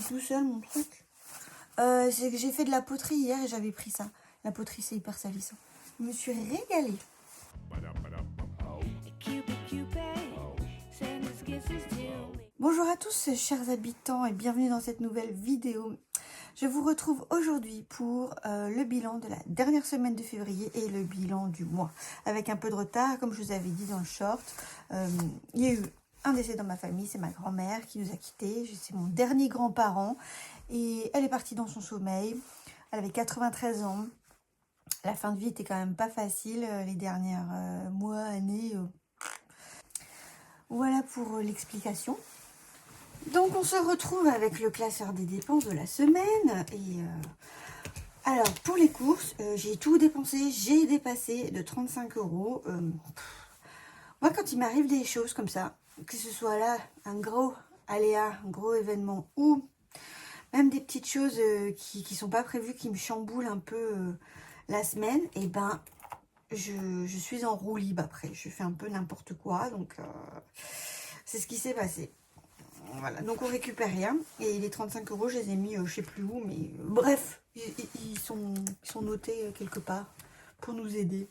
tout seul mon truc. C'est que j'ai fait de la poterie hier et j'avais pris ça. La poterie, c'est hyper salissant. Je me suis régalée. Bonjour à tous, chers habitants, et bienvenue dans cette nouvelle vidéo. Je vous retrouve aujourd'hui pour le bilan de la dernière semaine de février et le bilan du mois. Avec un peu de retard, comme je vous avais dit dans le short, il y a eu un décès dans ma famille, c'est ma grand-mère qui nous a quittés. C'est mon dernier grand-parent et elle est partie dans son sommeil. Elle avait 93 ans. La fin de vie était quand même pas facile, les dernières mois, années. Voilà pour l'explication. Donc on se retrouve avec le classeur des dépenses de la semaine. Et alors pour les courses, j'ai tout dépensé, j'ai dépassé de 35 €. Moi quand il m'arrive des choses comme ça, que ce soit là un gros aléa, un gros événement ou même des petites choses qui sont pas prévues, qui me chamboulent un peu la semaine, et ben je suis en roue libre après. Je fais un peu n'importe quoi, donc c'est ce qui s'est passé. Voilà, donc on récupère rien. Et les 35 €, je les ai mis je sais plus où, mais bref, ils sont notés quelque part pour nous aider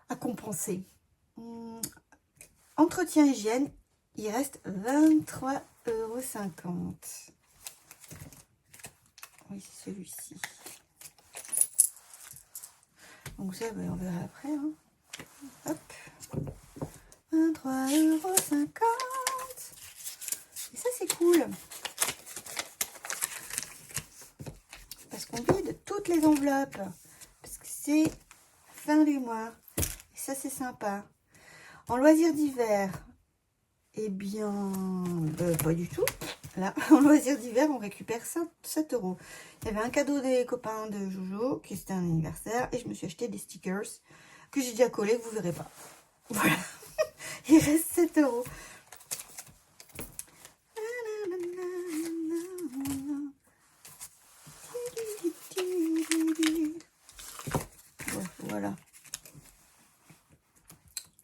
à compenser. Entretien hygiène, il reste 23,50 €. Oui, c'est celui-ci. Donc ça, on verra après. Hein. Hop. 23,50 €. Et ça, c'est cool. Parce qu'on vide toutes les enveloppes. Parce que c'est fin du mois. Et ça, c'est sympa. En loisirs d'hiver, eh bien, pas du tout. Là, en loisirs d'hiver, on récupère 7 €. Il y avait un cadeau des copains de Jojo, qui c'était un anniversaire, et je me suis acheté des stickers que j'ai déjà collés, que vous verrez pas. Voilà. Il reste 7 €. Voilà.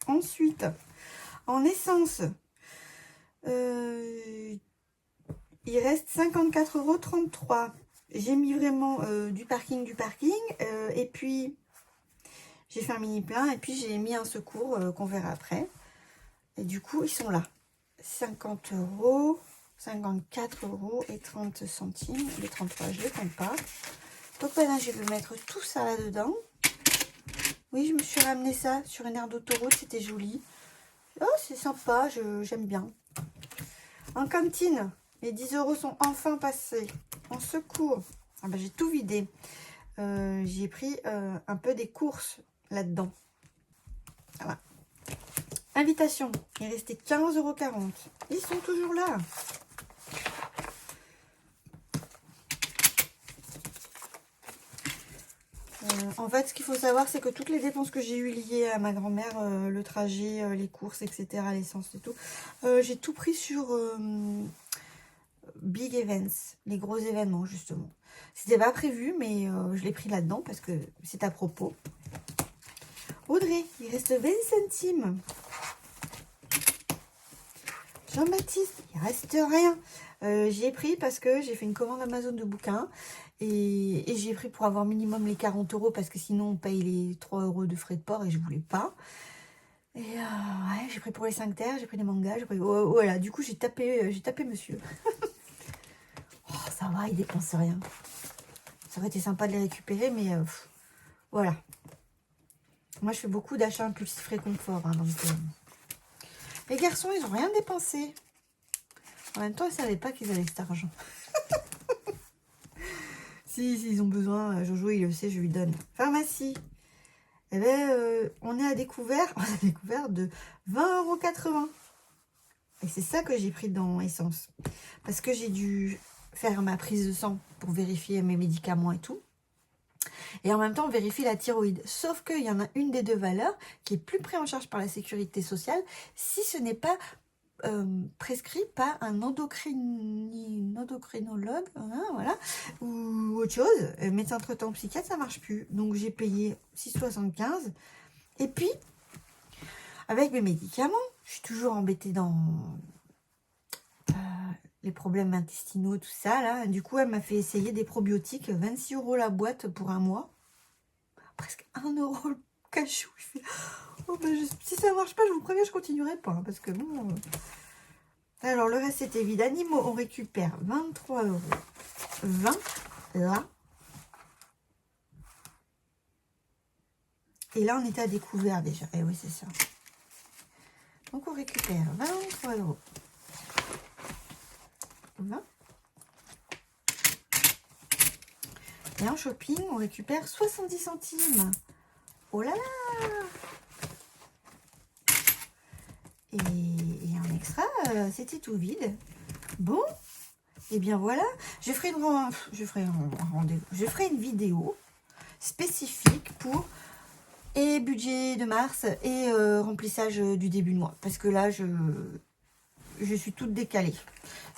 Ensuite, en essence, il reste 54,33 €. J'ai mis vraiment du parking. Et puis, j'ai fait un mini plein. Et puis, j'ai mis un secours qu'on verra après. Et du coup, ils sont là. 50 €, 54 € et 30 centimes. Les 33, je ne les compte pas. Donc, maintenant, je vais mettre tout ça là-dedans. Oui, je me suis ramené ça sur une aire d'autoroute. C'était joli. Oh, c'est sympa. J'aime bien. En cantine, les 10 € sont enfin passés. En secours, ah ben, j'ai tout vidé. J'ai pris un peu des courses là-dedans. Voilà. Invitation, il restait 15,40 €. Ils sont toujours là. En fait, ce qu'il faut savoir, c'est que toutes les dépenses que j'ai eues liées à ma grand-mère, le trajet, les courses, etc., l'essence et tout, j'ai tout pris sur Big Events, les gros événements, justement. C'était pas prévu, mais je l'ai pris là-dedans parce que c'est à propos. Audrey, il reste 20 centimes. Jean-Baptiste, il reste rien. J'ai pris parce que j'ai fait une commande Amazon de bouquins. Et j'ai pris pour avoir minimum les 40 € parce que sinon on paye les 3 € de frais de port et je voulais pas. Et ouais, j'ai pris pour les 5 terres, j'ai pris des mangas, j'ai pris... Oh, voilà, du coup j'ai tapé monsieur. Oh, ça va, il dépense rien. Ça aurait été sympa de les récupérer, mais voilà. Moi je fais beaucoup d'achats impulsifs réconfort, hein, donc les garçons ils ont rien dépensé. En même temps ils savaient pas qu'ils avaient cet argent. Si, ils ont besoin, Jojo il le sait, je lui donne. Pharmacie. Eh ben, on est à découvert, de 20,80 €. Et c'est ça que j'ai pris dans Essence. Parce que j'ai dû faire ma prise de sang pour vérifier mes médicaments et tout. Et en même temps, on vérifie la thyroïde. Sauf qu'il y en a une des deux valeurs qui est plus prise en charge par la sécurité sociale si ce n'est pas prescrit par un endocrinologue, hein, voilà, ou autre chose. Médecin traitant psychiatre, ça marche plus. Donc j'ai payé 6,75 €. Et puis, avec mes médicaments, je suis toujours embêtée dans les problèmes intestinaux, tout ça, là. Du coup, elle m'a fait essayer des probiotiques, 26 € la boîte pour un mois. Presque 1 € le cachou. Je fais, oh, bah, si ça marche pas, je vous préviens, je continuerai pas, hein, parce que bon... Alors, le reste, c'était vide. Animaux, on récupère 23,20 €. Là. Et là, on était à découvert déjà. Eh oui, c'est ça. Donc, on récupère 23,20 €. Et en shopping, on récupère 70 centimes. Oh là là! Et en extra, c'était tout vide. Bon, et bien voilà. Je ferai une vidéo spécifique pour et budget de mars et remplissage du début de mois. Parce que là, je suis toute décalée.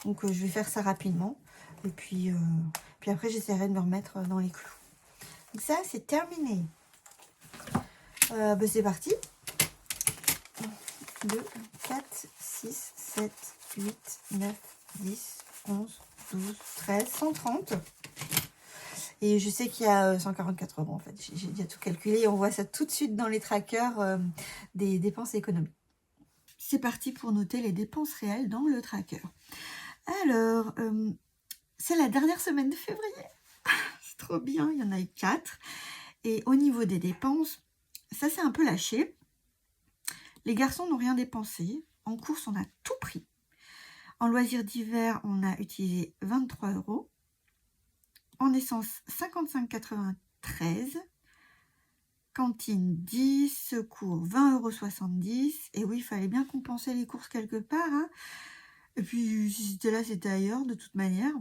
Donc, je vais faire ça rapidement. Et puis après, j'essaierai de me remettre dans les clous. Donc ça, c'est terminé. C'est parti. 2, 4, 6, 7, 8, 9, 10, 11, 12, 13, 130. Et je sais qu'il y a 144 € en fait. J'ai déjà tout calculé. On voit ça tout de suite dans les trackers des dépenses économiques. C'est parti pour noter les dépenses réelles dans le tracker. Alors, c'est la dernière semaine de février. C'est trop bien, il y en a eu 4. Et au niveau des dépenses, ça s'est un peu lâché. Les garçons n'ont rien dépensé. En course, on a tout pris. En loisirs d'hiver, on a utilisé 23 €. En essence, 55,93 €. Cantine 10, secours 20,70 €. Et oui, il fallait bien compenser les courses quelque part. Hein. Et puis, si c'était là, c'était ailleurs, de toute manière.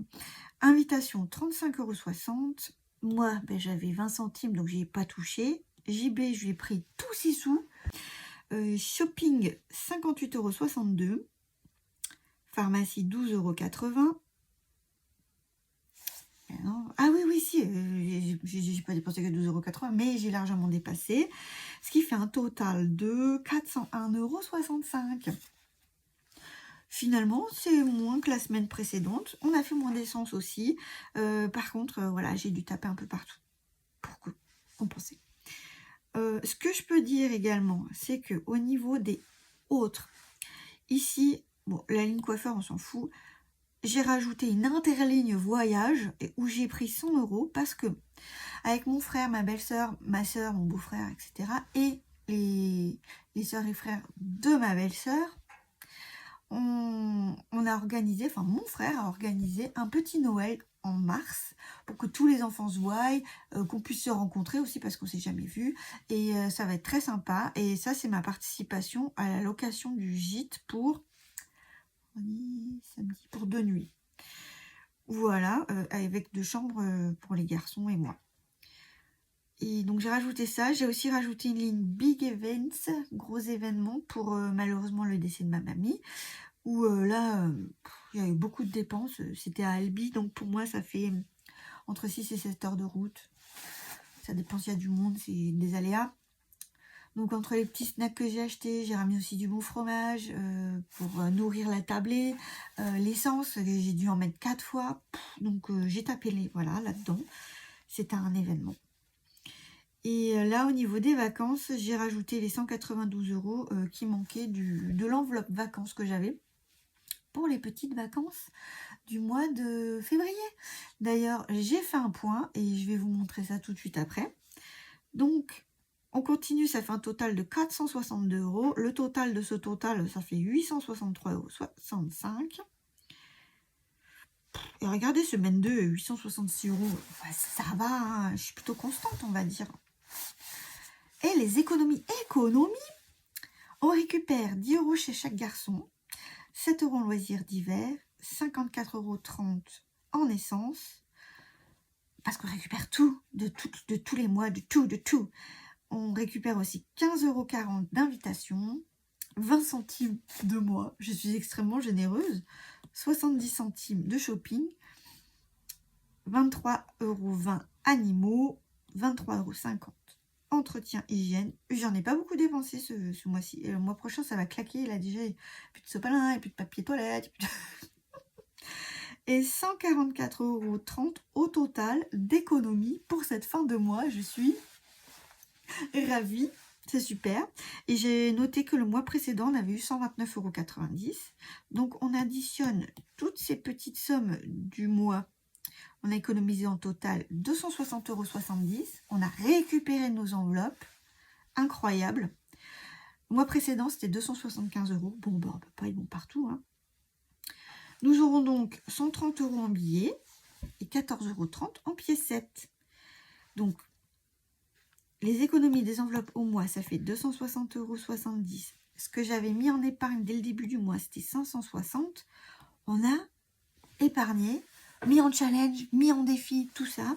Invitation, 35,60 €. Moi, j'avais 20 centimes, donc je n'y ai pas touché. JB, je lui ai pris tous 6 sous. Shopping, 58,62 €. Pharmacie, 12,80 €. Ah oui, si, j'ai pas dépensé que 12,80 €, mais j'ai largement dépassé. Ce qui fait un total de 401,65 €. Finalement, c'est moins que la semaine précédente. On a fait moins d'essence aussi. Par contre, voilà, j'ai dû taper un peu partout pour compenser. Ce que je peux dire également, c'est qu'au niveau des autres, ici, bon, la ligne coiffeur, on s'en fout. J'ai rajouté une interligne voyage où j'ai pris 100 € parce que avec mon frère, ma belle-sœur, ma soeur, mon beau-frère, etc. et les sœurs et frères de ma belle-sœur, on a organisé, enfin mon frère a organisé un petit Noël en mars pour que tous les enfants se voient, qu'on puisse se rencontrer aussi parce qu'on s'est jamais vu et ça va être très sympa. Et ça, c'est ma participation à la location du gîte pour samedi pour 2 nuits. Voilà, avec 2 chambres pour les garçons et moi. Et donc j'ai rajouté ça. J'ai aussi rajouté une ligne Big Events, gros événement, pour malheureusement le décès de ma mamie. Où là, il y a eu beaucoup de dépenses. C'était à Albi, donc pour moi, ça fait entre 6 et 7 heures de route. Ça dépend s'il y a du monde, c'est des aléas. Donc entre les petits snacks que j'ai achetés, j'ai ramené aussi du bon fromage pour nourrir la tablée. L'essence, j'ai dû en mettre 4 fois. Donc j'ai tapé là-dedans. C'était un événement. Et là, au niveau des vacances, j'ai rajouté les 192 € qui manquaient de l'enveloppe vacances que j'avais pour les petites vacances du mois de février. D'ailleurs, j'ai fait un point et je vais vous montrer ça tout de suite après. Donc, on continue, ça fait un total de 462 €. Le total de ce total, ça fait 863,65 €. Et regardez, semaine 2, 866 €. Ça va, hein, je suis plutôt constante, on va dire. Et les économies. On récupère 10 € chez chaque garçon, 7 € en loisirs d'hiver, 54,30 € en essence. Parce qu'on récupère tout, de tous les mois, de tout. On récupère aussi 15,40 € d'invitation, 20 centimes de mois, je suis extrêmement généreuse, 70 centimes de shopping, 23,20 € animaux, 23,50 € entretien hygiène. J'en ai pas beaucoup dépensé ce mois-ci. Et le mois prochain, ça va claquer. Là, déjà, il n'y a plus de sopalin, il n'y a plus de papier toilette. et 144,30 € au total d'économie pour cette fin de mois. Je suis ravie, c'est super. Et j'ai noté que le mois précédent, on avait eu 129,90 €. Donc, on additionne toutes ces petites sommes du mois. On a économisé en total 260,70 €. On a récupéré nos enveloppes. Incroyable. Le mois précédent, c'était 275 €. Bon, bah, on peut pas, ils vont partout, hein. Nous aurons donc 130 € en billets et 14,30 € en piécettes. Donc, les économies des enveloppes au mois, ça fait 260,70 €. Ce que j'avais mis en épargne dès le début du mois, c'était 560. On a épargné, mis en challenge, mis en défi, tout ça,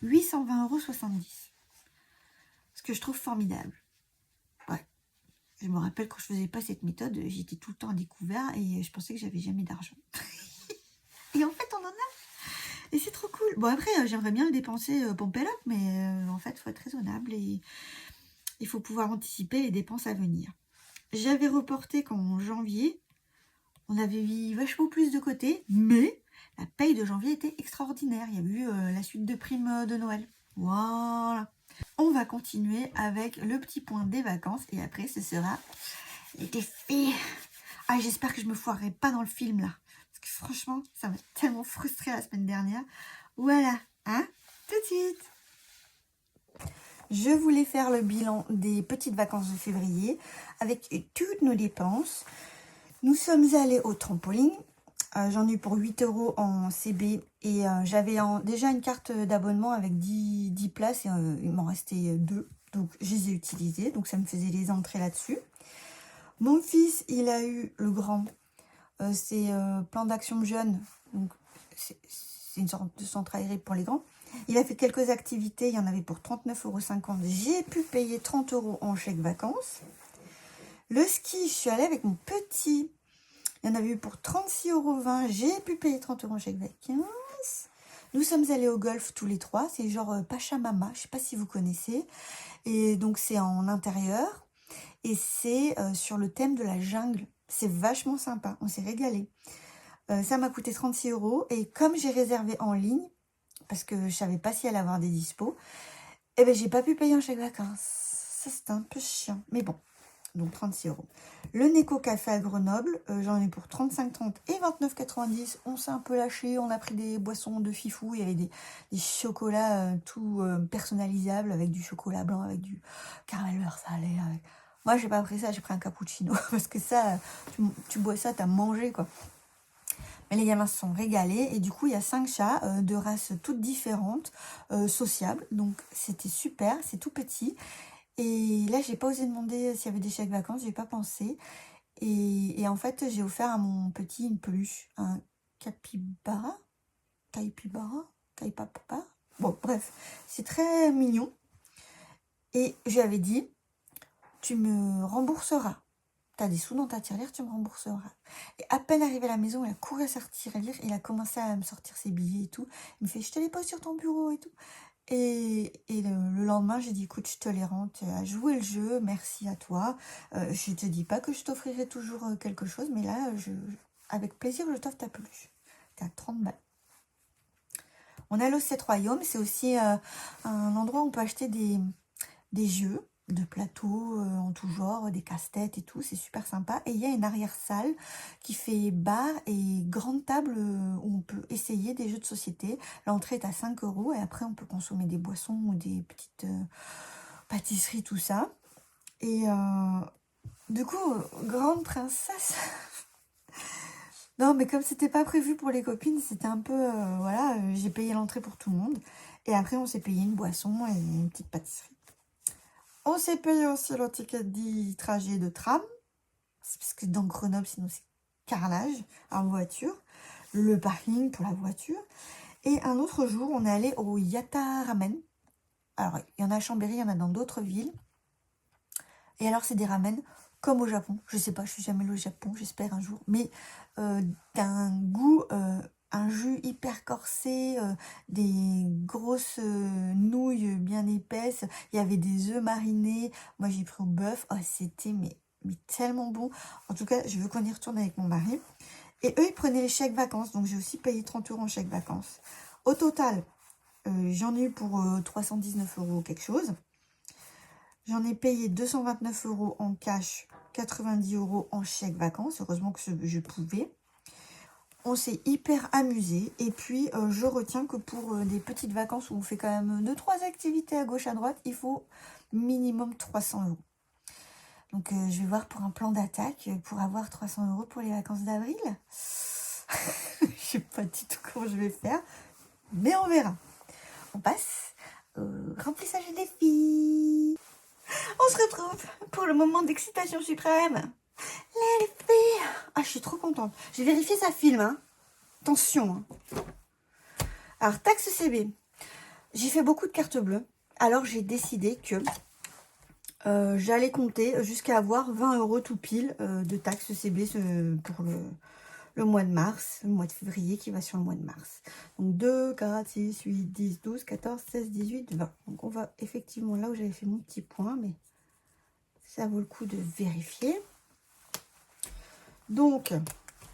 820,70 €. Ce que je trouve formidable. Ouais. Je me rappelle quand je faisais pas cette méthode, j'étais tout le temps à découvert et je pensais que j'avais jamais d'argent. Et en fait, on en a. Et c'est trop cool. Bon, après, j'aimerais bien le dépenser pompelope, mais en fait, il faut être raisonnable et il faut pouvoir anticiper les dépenses à venir. J'avais reporté qu'en janvier, on avait mis vachement plus de côté, mais la paye de janvier était extraordinaire. Il y a eu la suite de primes de Noël. Voilà. On va continuer avec le petit point des vacances et après, ce sera les défis. Ah, j'espère que je me foirerai pas dans le film, là. Franchement, ça m'a tellement frustrée la semaine dernière. Voilà, hein, tout de suite. Je voulais faire le bilan des petites vacances de février avec toutes nos dépenses. Nous sommes allés au trampoline. J'en ai eu pour 8 € en CB et j'avais déjà une carte d'abonnement avec 10 places et il m'en restait 2. Donc, je les ai utilisées. Donc, ça me faisait les entrées là-dessus. Mon fils, il a eu le grand. C'est plan d'action jeune, donc c'est une sorte de centre aéré pour les grands. Il a fait quelques activités, il y en avait pour 39,50 €. J'ai pu payer 30 € en chèque vacances. Le ski, je suis allée avec mon petit. Il y en avait eu pour 36,20 €. J'ai pu payer 30 € en chèque vacances. Nous sommes allés au golf tous les trois. C'est genre Pachamama, je ne sais pas si vous connaissez. Et donc c'est en intérieur. Et c'est sur le thème de la jungle. C'est vachement sympa, on s'est régalé. Ça m'a coûté 36 € et comme j'ai réservé en ligne, parce que je savais pas si elle allait avoir des dispos, eh ben j'ai pas pu payer en chèque vacances. Ça c'était un peu chiant, mais bon, donc 36 €. Le Neko Café à Grenoble, j'en ai pour 35,30 € et 29,90 €. On s'est un peu lâché, on a pris des boissons de fifou, il y avait des chocolats tout personnalisables avec du chocolat blanc, avec du caramel beurre salé. Moi, j'ai pas pris ça, j'ai pris un cappuccino. Parce que ça, tu bois ça, t'as mangé, quoi. Mais les gamins se sont régalés. Et du coup, il y a 5 chats de races toutes différentes, sociables. Donc, c'était super, c'est tout petit. Et là, j'ai pas osé demander s'il y avait des chèques vacances, j'ai pas pensé. Et en fait, j'ai offert à mon petit une peluche, un capybara. Kaipapa. Bon, bref, c'est très mignon. Et je lui avais dit, tu me rembourseras. Tu as des sous dans ta tirelire, tu me rembourseras. Et à peine arrivé à la maison, il a couru à sa tirelire, il a commencé à me sortir ses billets et tout. Il me fait, je te les pose sur ton bureau et tout. Et le lendemain, j'ai dit, écoute, je te les rends, tu as joué le jeu, merci à toi. Je te dis pas que je t'offrirai toujours quelque chose, mais là, avec plaisir, je t'offre ta peluche. T'es à 30 balles. On a l'Octet Royaume, c'est aussi un endroit où on peut acheter des jeux de plateaux en tout genre, des casse-têtes et tout, c'est super sympa. Et il y a une arrière-salle qui fait bar et grande table où on peut essayer des jeux de société. L'entrée est à 5 € et après on peut consommer des boissons ou des petites pâtisseries, tout ça. Et du coup, grande princesse. Non, mais comme c'était pas prévu pour les copines, c'était un peu, voilà, j'ai payé l'entrée pour tout le monde. Et après, on s'est payé une boisson et une petite pâtisserie. On s'est payé aussi le ticket du trajet de tram. Parce que dans Grenoble, sinon c'est carnage en voiture. Le parking pour la voiture. Et un autre jour, on est allé au Yata Ramen. Alors, il y en a à Chambéry, il y en a dans d'autres villes. Et alors, c'est des ramen comme au Japon. Je sais pas, je suis jamais allée au Japon, j'espère un jour. Mais d'un goût, un jus hyper corsé, des grosses nouilles bien épaisses. Il y avait des œufs marinés. Moi, j'ai pris au bœuf. Oh, c'était mais tellement bon. En tout cas, je veux qu'on y retourne avec mon mari. Et eux, ils prenaient les chèques vacances. Donc, j'ai aussi payé 30 € en chèque vacances. Au total, j'en ai eu pour 319 € quelque chose. J'en ai payé 229 € en cash, 90 € en chèque vacances. Heureusement que je pouvais. On s'est hyper amusé. Et puis, je retiens que pour des petites vacances où on fait quand même 2-3 activités à gauche, à droite, il faut minimum 300 €. Donc, je vais voir pour un plan d'attaque pour avoir 300 € pour les vacances d'avril. Je ne sais pas du tout comment je vais faire, mais on verra. On passe au remplissage des défis. On se retrouve pour le moment d'excitation suprême. Les filles. Ah, je suis trop contente. J'ai vérifié, ça filme. Hein. Attention. Hein. Alors, taxe CB. J'ai fait beaucoup de cartes bleues. Alors, j'ai décidé que j'allais compter jusqu'à avoir 20 € tout pile de taxe CB pour le mois de mars, le mois de février qui va sur le mois de mars. Donc 2, 4, 6, 8, 10, 12, 14, 16, 18, 20. Donc on va effectivement là où j'avais fait mon petit point, mais ça vaut le coup de vérifier. Donc,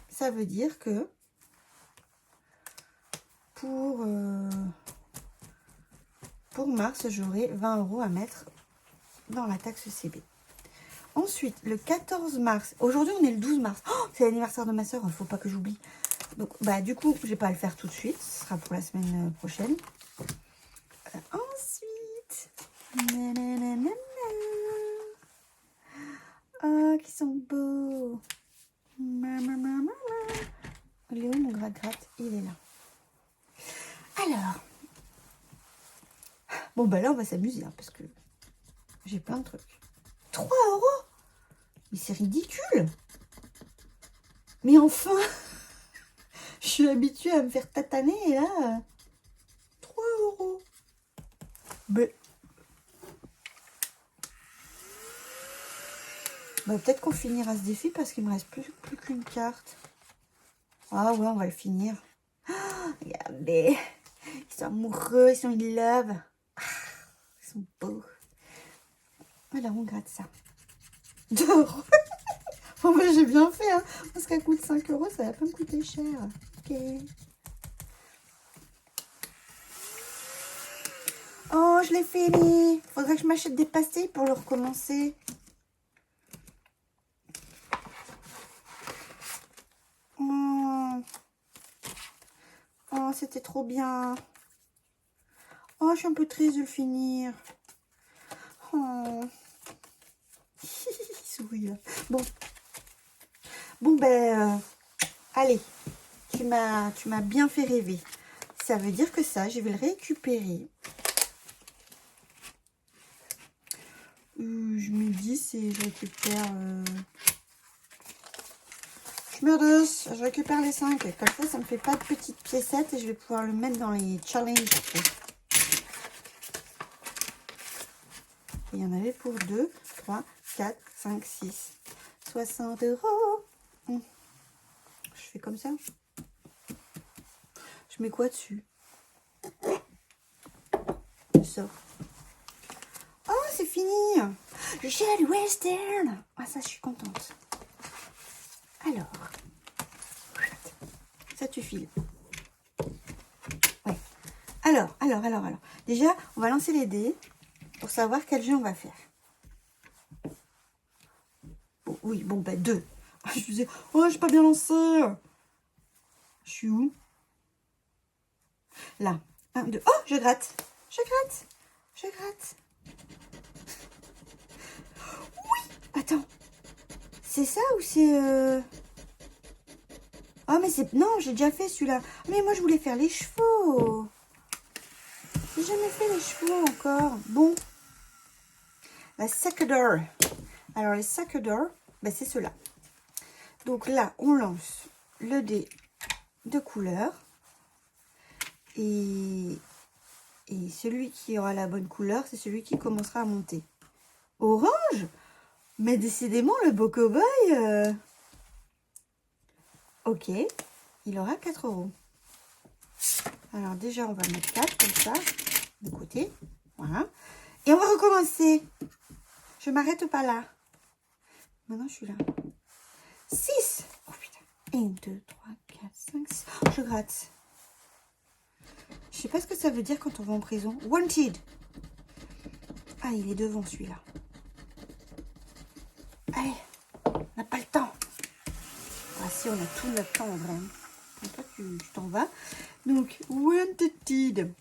ça veut dire que pour mars, j'aurai 20 € à mettre dans la taxe CB. Ensuite, le 14 mars, aujourd'hui on est le 12 mars, oh, c'est l'anniversaire de ma soeur, il ne faut pas que j'oublie. Donc, du coup, je ne vais pas le faire tout de suite, ce sera pour la semaine prochaine. Ensuite, oh, qui sont beaux. Il est où mon gratte-gratte? Il est là. Alors, bon, là, on va s'amuser, hein, parce que j'ai plein de trucs. 3 €? Mais c'est ridicule. Mais enfin, je suis habituée à me faire tataner et là, 3 €. Mais... peut-être qu'on finira ce défi parce qu'il me reste plus qu'une carte. Ah ouais, on va le finir. Oh, regardez, ils sont amoureux, ils sont in love. Ah, ils sont beaux. Alors, on gratte ça. 2 €. Bon, moi, j'ai bien fait, hein, parce qu'elle coûte 5 €, ça va pas me coûter cher. Ok. Oh, je l'ai fini. Faudrait que je m'achète des pastilles pour le recommencer. Oh, c'était trop bien. Oh, je suis un peu triste de le finir. Oh. Il sourit là. Bon, allez, tu m'as bien fait rêver. Ça veut dire que ça, je vais le récupérer. Je me dis, je récupère... je récupère les 5. Comme ça me fait pas de petites piécettes et je vais pouvoir le mettre dans les challenges. Il y en avait pour 2, 3, 4, 5, 6. 60 €. Je fais comme ça. Je mets quoi dessus? Je sors. Oh, c'est fini. J'ai le western. Ah, ça, je suis contente. Alors, ça tu files. Ouais. Alors. Déjà, on va lancer les dés pour savoir quel jeu on va faire. Bon, oui, 2. Je disais, oh, j'ai pas bien lancé. Je suis où? Là. 1, 2. Oh, je gratte. Oui, attends. C'est ça ou c'est... Oh, mais c'est... Non, j'ai déjà fait celui-là. Mais moi, je voulais faire les chevaux. J'ai jamais fait les chevaux encore. Bon. La sac d'or. Alors, les sacs d'or, c'est ceux-là. Donc là, on lance le dé de couleur. Et celui qui aura la bonne couleur, c'est celui qui commencera à monter. Orange? Mais décidément, le beau cow-boy... Ok, il aura 4 €. Alors déjà, on va mettre 4 comme ça, de côté. Voilà. Et on va recommencer. Je m'arrête pas là. Maintenant, je suis là. 6. Oh putain. 1, 2, 3, 4, 5, 6. Je gratte. Je sais pas ce que ça veut dire quand on va en prison. Wanted. Ah, il est devant celui-là. Allez, on n'a pas le temps. Ah si, on a tout notre temps en vrai. Et toi, tu t'en vas. Donc, Wanted.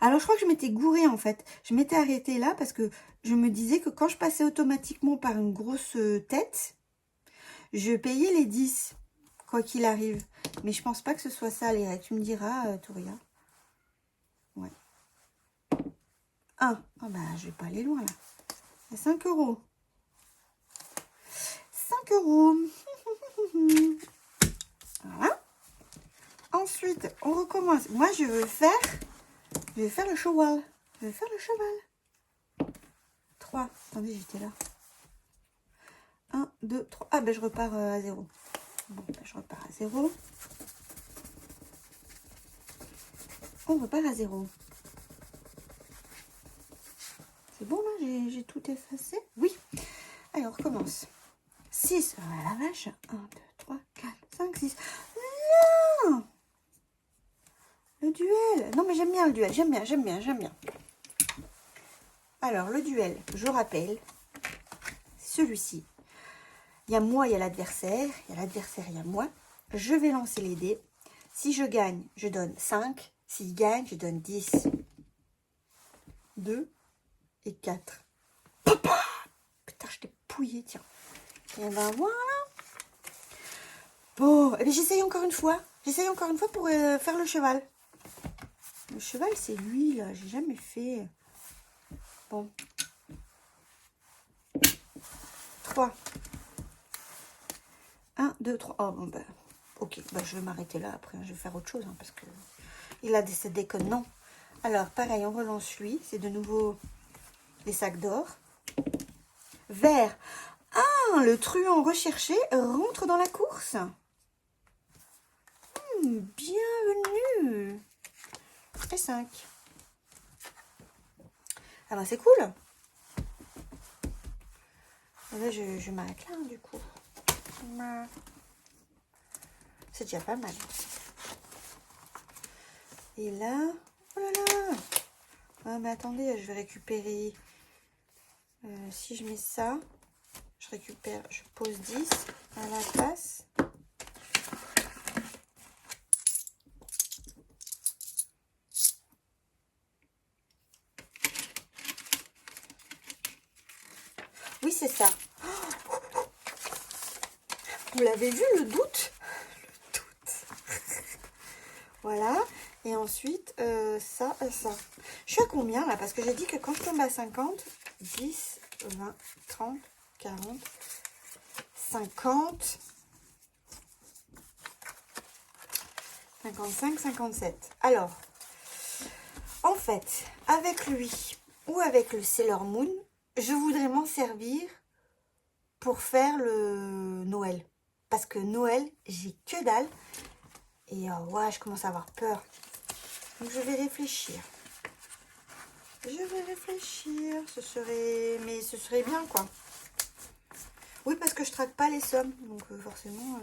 Alors, je crois que je m'étais gourée en fait. Je m'étais arrêtée là parce que je me disais que quand je passais automatiquement par une grosse tête, je payais les 10, quoi qu'il arrive. Mais je pense pas que ce soit ça, les règles. Tu me diras, Touria. Ouais. 1. Ah bah, je vais pas aller loin là. À 5 €. 5 €. Voilà. Ensuite, on recommence. Moi, je veux faire le cheval. Je vais faire le cheval. 3. Attendez, j'étais là. 1, 2, 3. Ah, ben je repars à 0. Bon, ben, je repars à 0. On repart à 0. C'est bon, là, j'ai tout effacé. Oui. Allez, on recommence. 6. Oh la vache. 1, 2, 3, 4, 5, 6. Non! Le duel. Non, mais j'aime bien le duel. J'aime bien. Alors, le duel, je rappelle, celui-ci. Il y a moi, il y a l'adversaire. Il y a l'adversaire, il y a moi. Je vais lancer les dés. Si je gagne, je donne 5. S'il gagne, je donne 10. 2 et 4. Papa! Putain, je t'ai pouillé, tiens. Et ben voilà. Bon, eh bien, j'essaye encore une fois. Pour faire le cheval. Le cheval, c'est lui, là. J'ai jamais fait. Bon. 3. 1, 2, 3. Oh, bon, ben. Ok, ben, je vais m'arrêter là. Après, je vais faire autre chose. Hein, parce que il a des déconnes. Non. Alors, pareil, on relance lui. C'est de nouveau les sacs d'or. Vert. Ah, le truand recherché rentre dans la course. Bienvenue. Et 5. Ah ben, c'est cool. Et là, je m'arrête là, hein, du coup. C'est déjà pas mal. Et là... Oh là là! Ah, mais attendez, je vais récupérer... si je mets ça, je récupère... Je pose 10 à la place. Oui, c'est ça. Vous l'avez vu, le doute? Le doute. Voilà. Et ensuite, ça et ça. Je suis à combien, là? Parce que j'ai dit que quand je tombe à 50, 10, 20, 30, 40, 50, 55, 57. Alors, en fait, avec lui ou avec le Sailor Moon, je voudrais m'en servir pour faire le Noël. Parce que Noël, j'ai que dalle. Et ouais, je commence à avoir peur. Donc, je vais réfléchir. Ce serait... Mais ce serait bien, quoi. Oui, parce que je traque pas les sommes. Donc, forcément...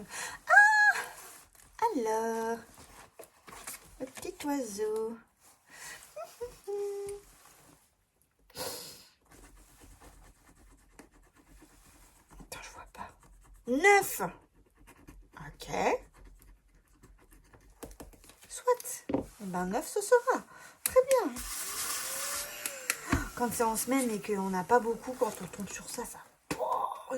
Ah! Alors... Le petit oiseau. Attends, je vois pas. 9. Ok. Soit. Eh ben 9, ce sera. Très bien. Quand c'est en semaine et qu'on n'a pas beaucoup, quand on tombe sur ça, ça... Oh,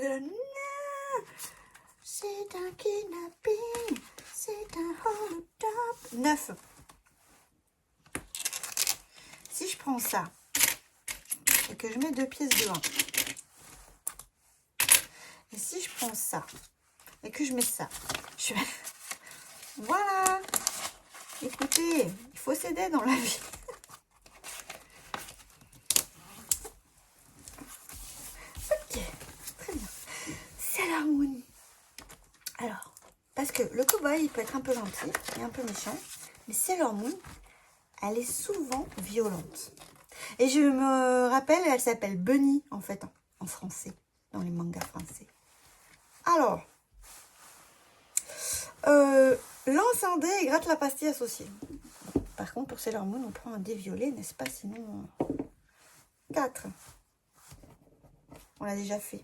c'est un kidnapping. C'est un hold up. 9. Si je prends ça et que je mets 2 pièces de 1. Et si je prends ça et que je mets ça, je vais... Voilà. Écoutez, il faut s'aider dans la vie. Ok, très bien. Sailor Moon. Alors, parce que le cow-boy, il peut être un peu gentil et un peu méchant, mais Sailor Moon, elle est souvent violente. Et je me rappelle, elle s'appelle Bunny, en fait, en français, dans les mangas français. Alors, Lance un dé et gratte la pastille associée. Par contre, pour Sailor Moon, on prend un dé violet, n'est-ce pas? Sinon, 4. On l'a déjà fait.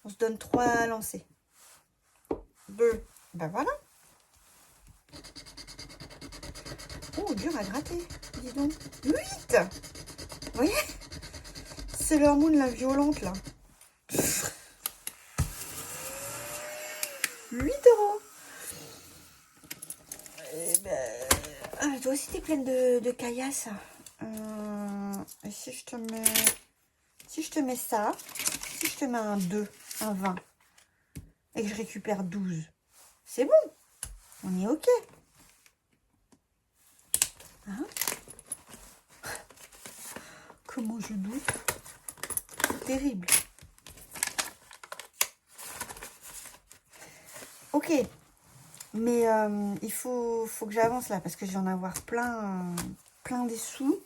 On se donne 3 à lancer. 2. Ben voilà. Oh, dur à gratter. Dis donc. 8. Vous voyez? Sailor Moon, la violente, là. 8 €. Et ben... Ah, toi aussi, t'es pleine de caillasse. Et si je te mets... Si je te mets ça, si je te mets un 2, un 20, et que je récupère 12, c'est bon. On est OK. Hein? Comment je doute? C'est terrible. OK. Mais il faut que j'avance là, parce que je vais en avoir plein des sous.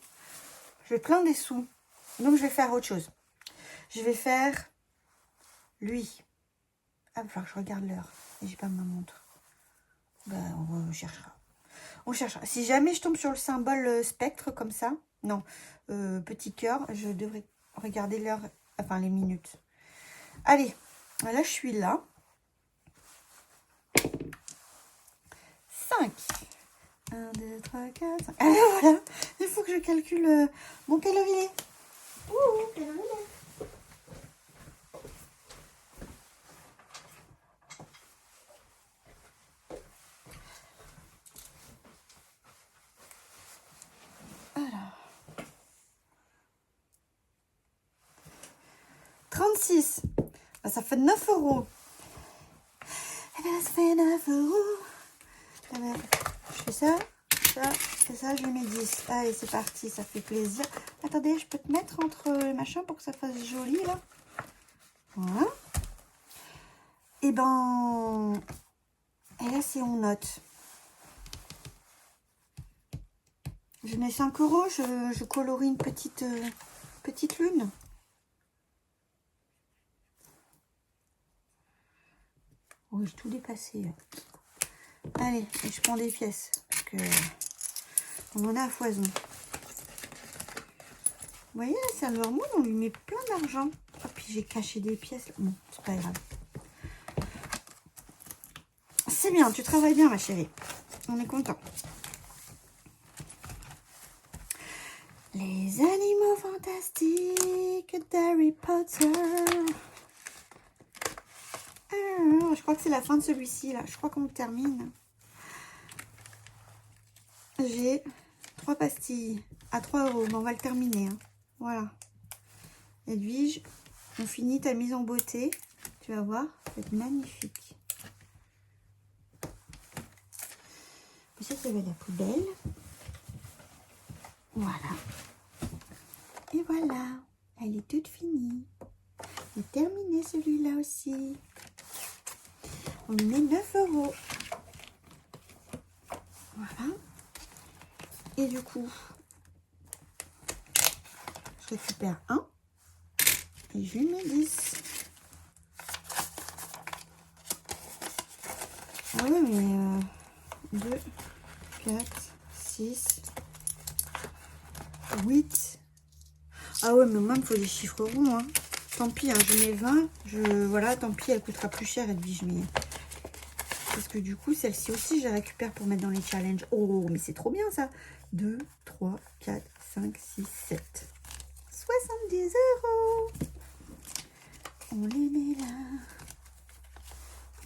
J'ai plein des sous. Donc, je vais faire autre chose. Je vais faire lui. Ah, il va falloir que je regarde l'heure. Et j'ai pas ma montre. Ben, on cherchera. On cherchera. Si jamais je tombe sur le symbole spectre comme ça, non, petit cœur, je devrais regarder l'heure, enfin les minutes. Allez, là je suis là. 5. 1, 2, 3, 4, 5. Allez, voilà. Il faut que je calcule mon calorier. Ouh, calorier. Alors. 36. Ben, ça fait 9 €. Eh bien, ça fait 9 €. Eh bien, je fais ça, ça, et ça, je mets 10. Allez, c'est parti, ça fait plaisir. Attendez, je peux te mettre entre les machins pour que ça fasse joli, là. Voilà. Et ben... Et là, c'est on note. Je mets 5 €, je colorie une petite lune. Oui, j'ai tout dépassé. Allez, et je prends des pièces, parce que on en a à foison. Vous voyez, c'est un hormone, on lui met plein d'argent. Oh, puis j'ai caché des pièces. Bon, c'est pas grave. C'est bien, tu travailles bien, ma chérie. On est content. Les animaux fantastiques d'Harry Potter. Ah, je crois que c'est la fin de celui-ci, là. Je crois qu'on termine. J'ai 3 pastilles à 3 €. Mais on va le terminer. Hein. Voilà. Edwige, on finit ta mise en beauté. Tu vas voir, ça va être magnifique. Ça, ça va à la poubelle. Voilà. Et voilà. Elle est toute finie. C'est terminé celui-là aussi. On lui met 9 €. Voilà. Et du coup, je récupère un. Et je lui mets 10. Ah ouais, mais 2, 4, 6, 8. Ah ouais, mais même, il faut des chiffres ronds. Hein. Tant pis, hein, je mets 20. Voilà, tant pis, elle coûtera plus cher, Edwige. Mais... Parce que du coup, celle-ci aussi, je la récupère pour mettre dans les challenges. Oh, mais c'est trop bien, ça. 2, 3, 4, 5, 6, 7. 70 €. On les met là.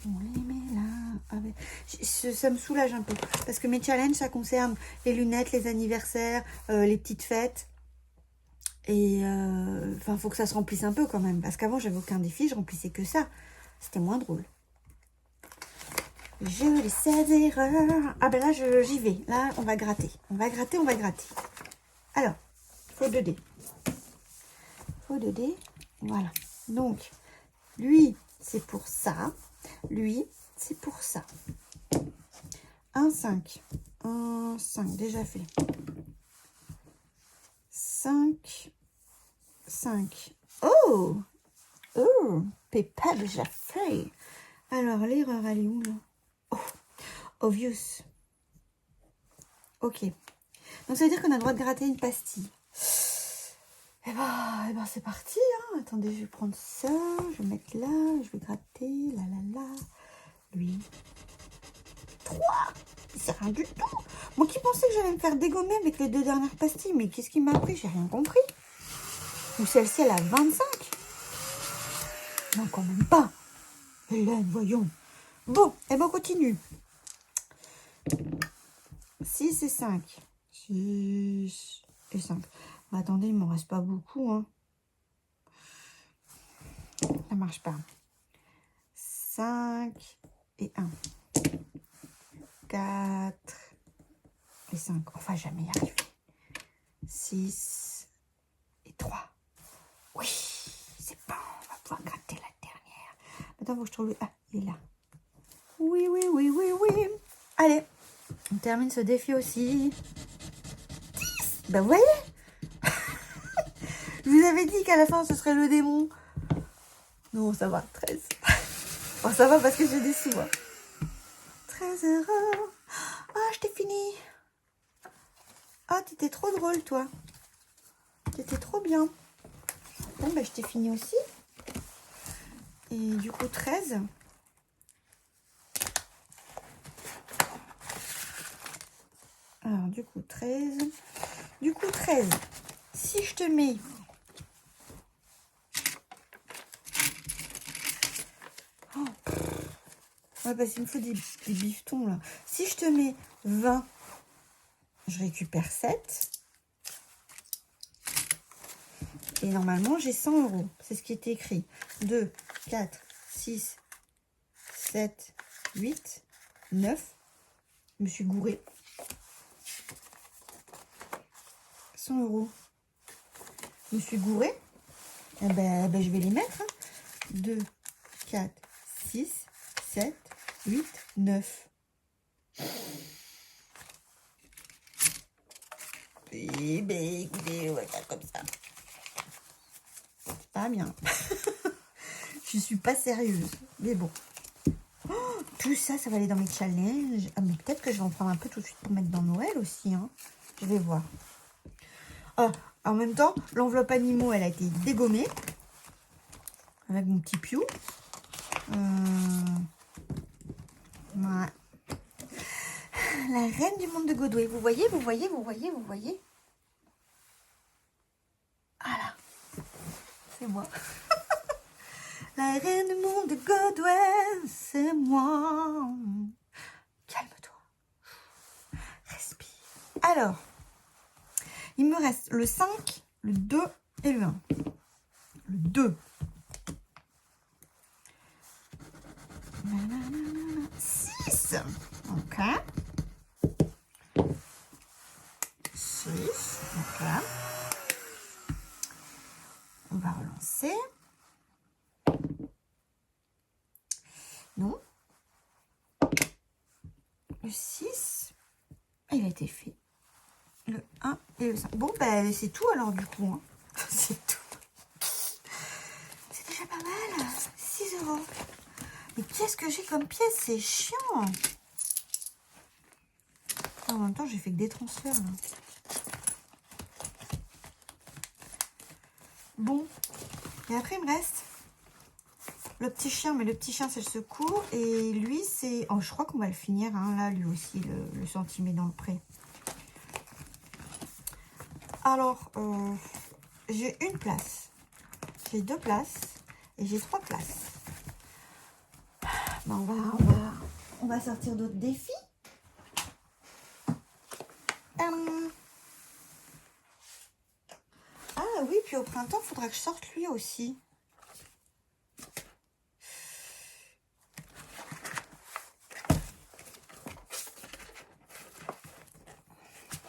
On les met là. Ah ben, ça me soulage un peu. Parce que mes challenges, ça concerne les lunettes, les anniversaires, les petites fêtes. Et enfin, faut que ça se remplisse un peu quand même. Parce qu'avant, j'avais aucun défi, je remplissais que ça. C'était moins drôle. Je les 16 erreurs. Ah ben là, j'y vais. Là, on va gratter. On va gratter, on va gratter. Alors, faut 2 dés. Faut 2 dés. Voilà. Donc, lui, c'est pour ça. Lui, c'est pour ça. 1, 5. 1, 5, déjà fait. 5. 5. Oh! Oh! Pépé déjà fait. Alors, l'erreur, elle est où, là? Oh! Obvious. Ok. Donc ça veut dire qu'on a le droit de gratter une pastille. Eh ben c'est parti. Hein. Attendez, je vais prendre ça. Je vais mettre là. Je vais gratter. Là, là, là. Lui. 3. C'est rien du tout. Moi qui pensais que j'allais me faire dégommer avec les 2 dernières pastilles. Mais qu'est-ce qui m'a appris? J'ai rien compris. Ou celle-ci, elle a 25. Non, quand même pas. Hélène, voyons. Bon, et ben on continue. 6 et 5. 6 et 5. Bah, attendez, il ne m'en reste pas beaucoup. Hein. Ça marche pas. 5 et 1. 4 et 5. Enfin, jamais y arriver. 6 et 3. Oui, c'est bon. On va pouvoir gratter la dernière. Attends, faut que je trouve... Ah, il est là. Oui, oui, oui, oui, oui. Allez, on termine ce défi aussi. 10. Ben, vous voyez. Je vous avais dit qu'à la fin, ce serait le démon. Non, ça va, 13. Bon, ça va parce que j'ai des sous. Hein. 13 euros. Ah, je t'ai fini. Ah, t'étais trop drôle, toi. T'étais trop bien. Bon, ben, je t'ai fini aussi. Et du coup, 13. Alors, du coup, 13. Du coup, 13. Si je te mets... Oh. Ouais, parce qu'il me faut des bifetons, là. Si je te mets 20, je récupère 7. Et normalement, j'ai 100 euros. C'est ce qui était écrit. 2, 4, 6, 7, 8, 9. Je me suis gourée. 100 euros. Je me suis gourée. Eh ben, je vais les mettre. Hein. 2, 4, 6, 7, 8, 9. Et ben, écoutez, on va faire comme ça. Pas bien. Je suis pas sérieuse. Mais bon. Oh, tout ça, ça va aller dans mes challenges. Ah, mais peut-être que je vais en prendre un peu tout de suite pour mettre dans Noël aussi. Hein. Je vais voir. Ah, en même temps, l'enveloppe animaux, elle a été dégommée. Avec mon petit piou. Ouais. La reine du monde de Godway. Vous voyez, vous voyez, vous voyez, vous voyez. Voilà. C'est moi. La reine du monde de Godway, c'est moi. Calme-toi. Respire. Alors, il me reste le 5, le 2 et le 1. Le 2. 6. Ok. 6. Ok. On va relancer. Non. Le 6. Il a été fait. Le 1 et le 5. Bon, ben, c'est tout alors du coup. Hein. C'est tout. C'est déjà pas mal. 6 euros. Mais qu'est-ce que j'ai comme pièce? C'est chiant. En même temps, j'ai fait que des transferts. Là. Bon. Et après, il me reste le petit chien. Mais le petit chien, c'est le secours. Et lui, c'est... Oh, je crois qu'on va le finir. Hein, là, lui aussi, le centimètre dans le pré. Alors, j'ai une place. J'ai 2 places. Et j'ai 3 places. Ben, on va sortir d'autres défis. Ah oui, puis au printemps, il faudra que je sorte lui aussi.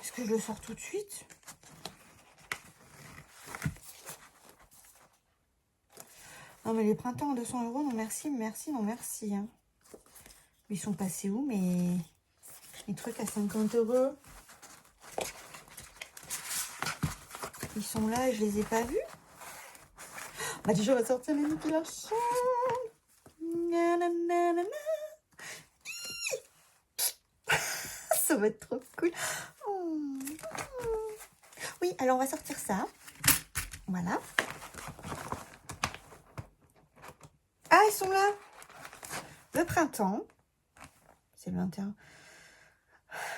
Est-ce que je le sors tout de suite? Non, mais les printemps à 200 euros, non merci, merci, non merci. Hein. Ils sont passés où, mais les trucs à 50 euros? Ils sont là et je les ai pas vus. Bah déjà, on va sortir les Nicky Larson. Ça va être trop cool. Oh. Oui, alors on va sortir ça. Voilà. Ah, ils sont là. Le printemps. C'est le 21.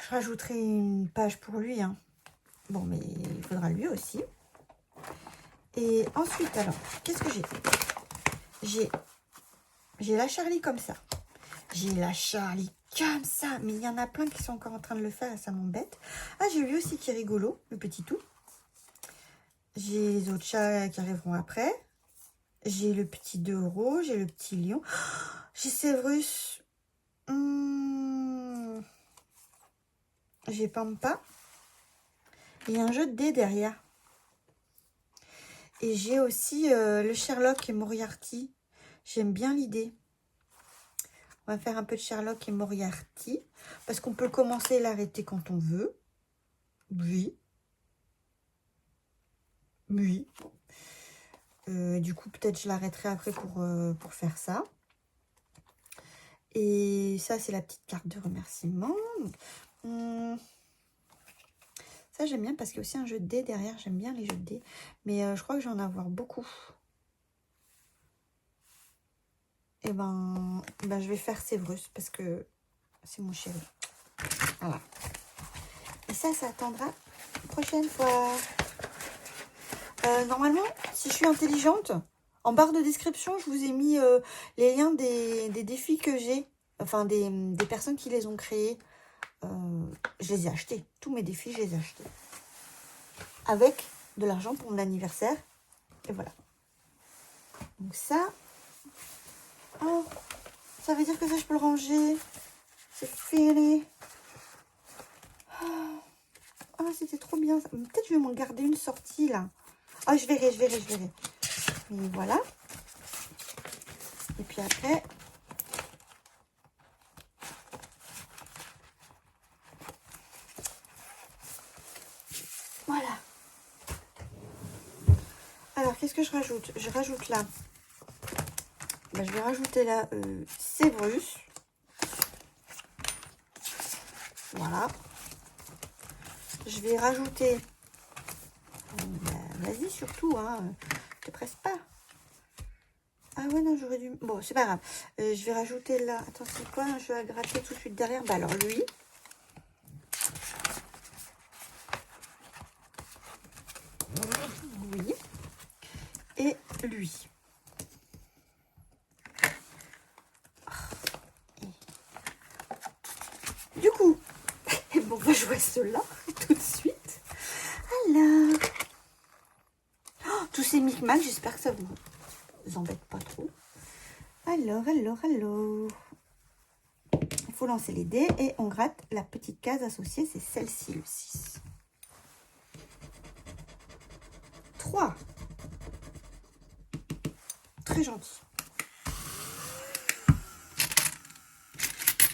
Je rajouterai une page pour lui. Hein. Bon, mais il faudra lui aussi. Et ensuite, alors, qu'est-ce que j'ai? J'ai la Charlie comme ça. J'ai la Charlie comme ça. Mais il y en a plein qui sont encore en train de le faire et ça m'embête. Ah, j'ai lui aussi qui est rigolo, le petit tout. J'ai les autres chats qui arriveront après. J'ai le petit Doro, j'ai le petit lion. Oh, j'ai Sévrus. J'ai Pampa. Il y a un jeu de dés derrière. Et j'ai aussi le Sherlock et Moriarty. J'aime bien l'idée. On va faire un peu de Sherlock et Moriarty. Parce qu'on peut commencer et l'arrêter quand on veut. Oui. Oui. Du coup, peut-être je l'arrêterai après pour faire ça. Et ça, c'est la petite carte de remerciement. Ça, j'aime bien parce qu'il y a aussi un jeu de dés derrière. J'aime bien les jeux de dés. Mais je crois que je vais en avoir beaucoup. Et ben je vais faire Sévrus parce que c'est mon chéri. Voilà. Et ça attendra la prochaine fois. Normalement, si je suis intelligente, en barre de description, je vous ai mis les liens des défis que j'ai. Enfin, des personnes qui les ont créés. Je les ai achetés. Tous mes défis, je les ai achetés. Avec de l'argent pour mon anniversaire. Et voilà. Donc ça... Oh, ça veut dire que ça, je peux le ranger. C'est fini. Oh, c'était trop bien. Peut-être je vais m'en garder une sortie, là. Oh, je verrai. Et voilà. Et puis après... Voilà. Alors, qu'est-ce que je rajoute? Je rajoute là. Ben, je vais rajouter là Sévrus. Voilà. Je vais rajouter... Vas-y, surtout, hein. Te presse pas. Ah ouais, non, j'aurais dû... Bon, c'est pas grave. Je vais rajouter là... Attends, c'est quoi un jeu à gratter tout de suite derrière? Bah alors, lui. Oui. Et lui. Du coup, bon, on va jouer ceux-là tout de suite. Alors... Oh, tous ces micmacs, j'espère que ça vous embête pas trop. Alors. Il faut lancer les dés et on gratte la petite case associée, c'est celle-ci, le 6. 3. Très gentil.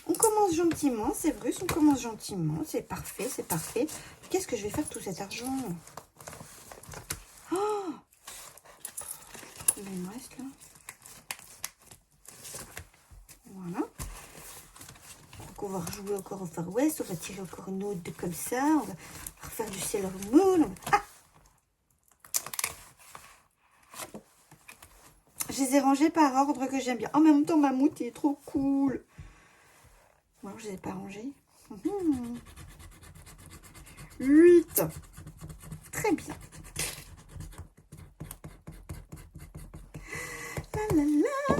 On commence gentiment, c'est vrai, on commence gentiment, c'est parfait, c'est parfait. Qu'est-ce que je vais faire de tout cet argent? Oh, il me reste là. Voilà. Donc on va rejouer encore au Far West, on va tirer encore une autre comme ça, on va refaire du Sailor Moon. Ah, je les ai rangés par ordre que j'aime bien. En même temps, Mammouth est trop cool. Bon, je ne les ai pas rangés. 8. Très bien. La la la.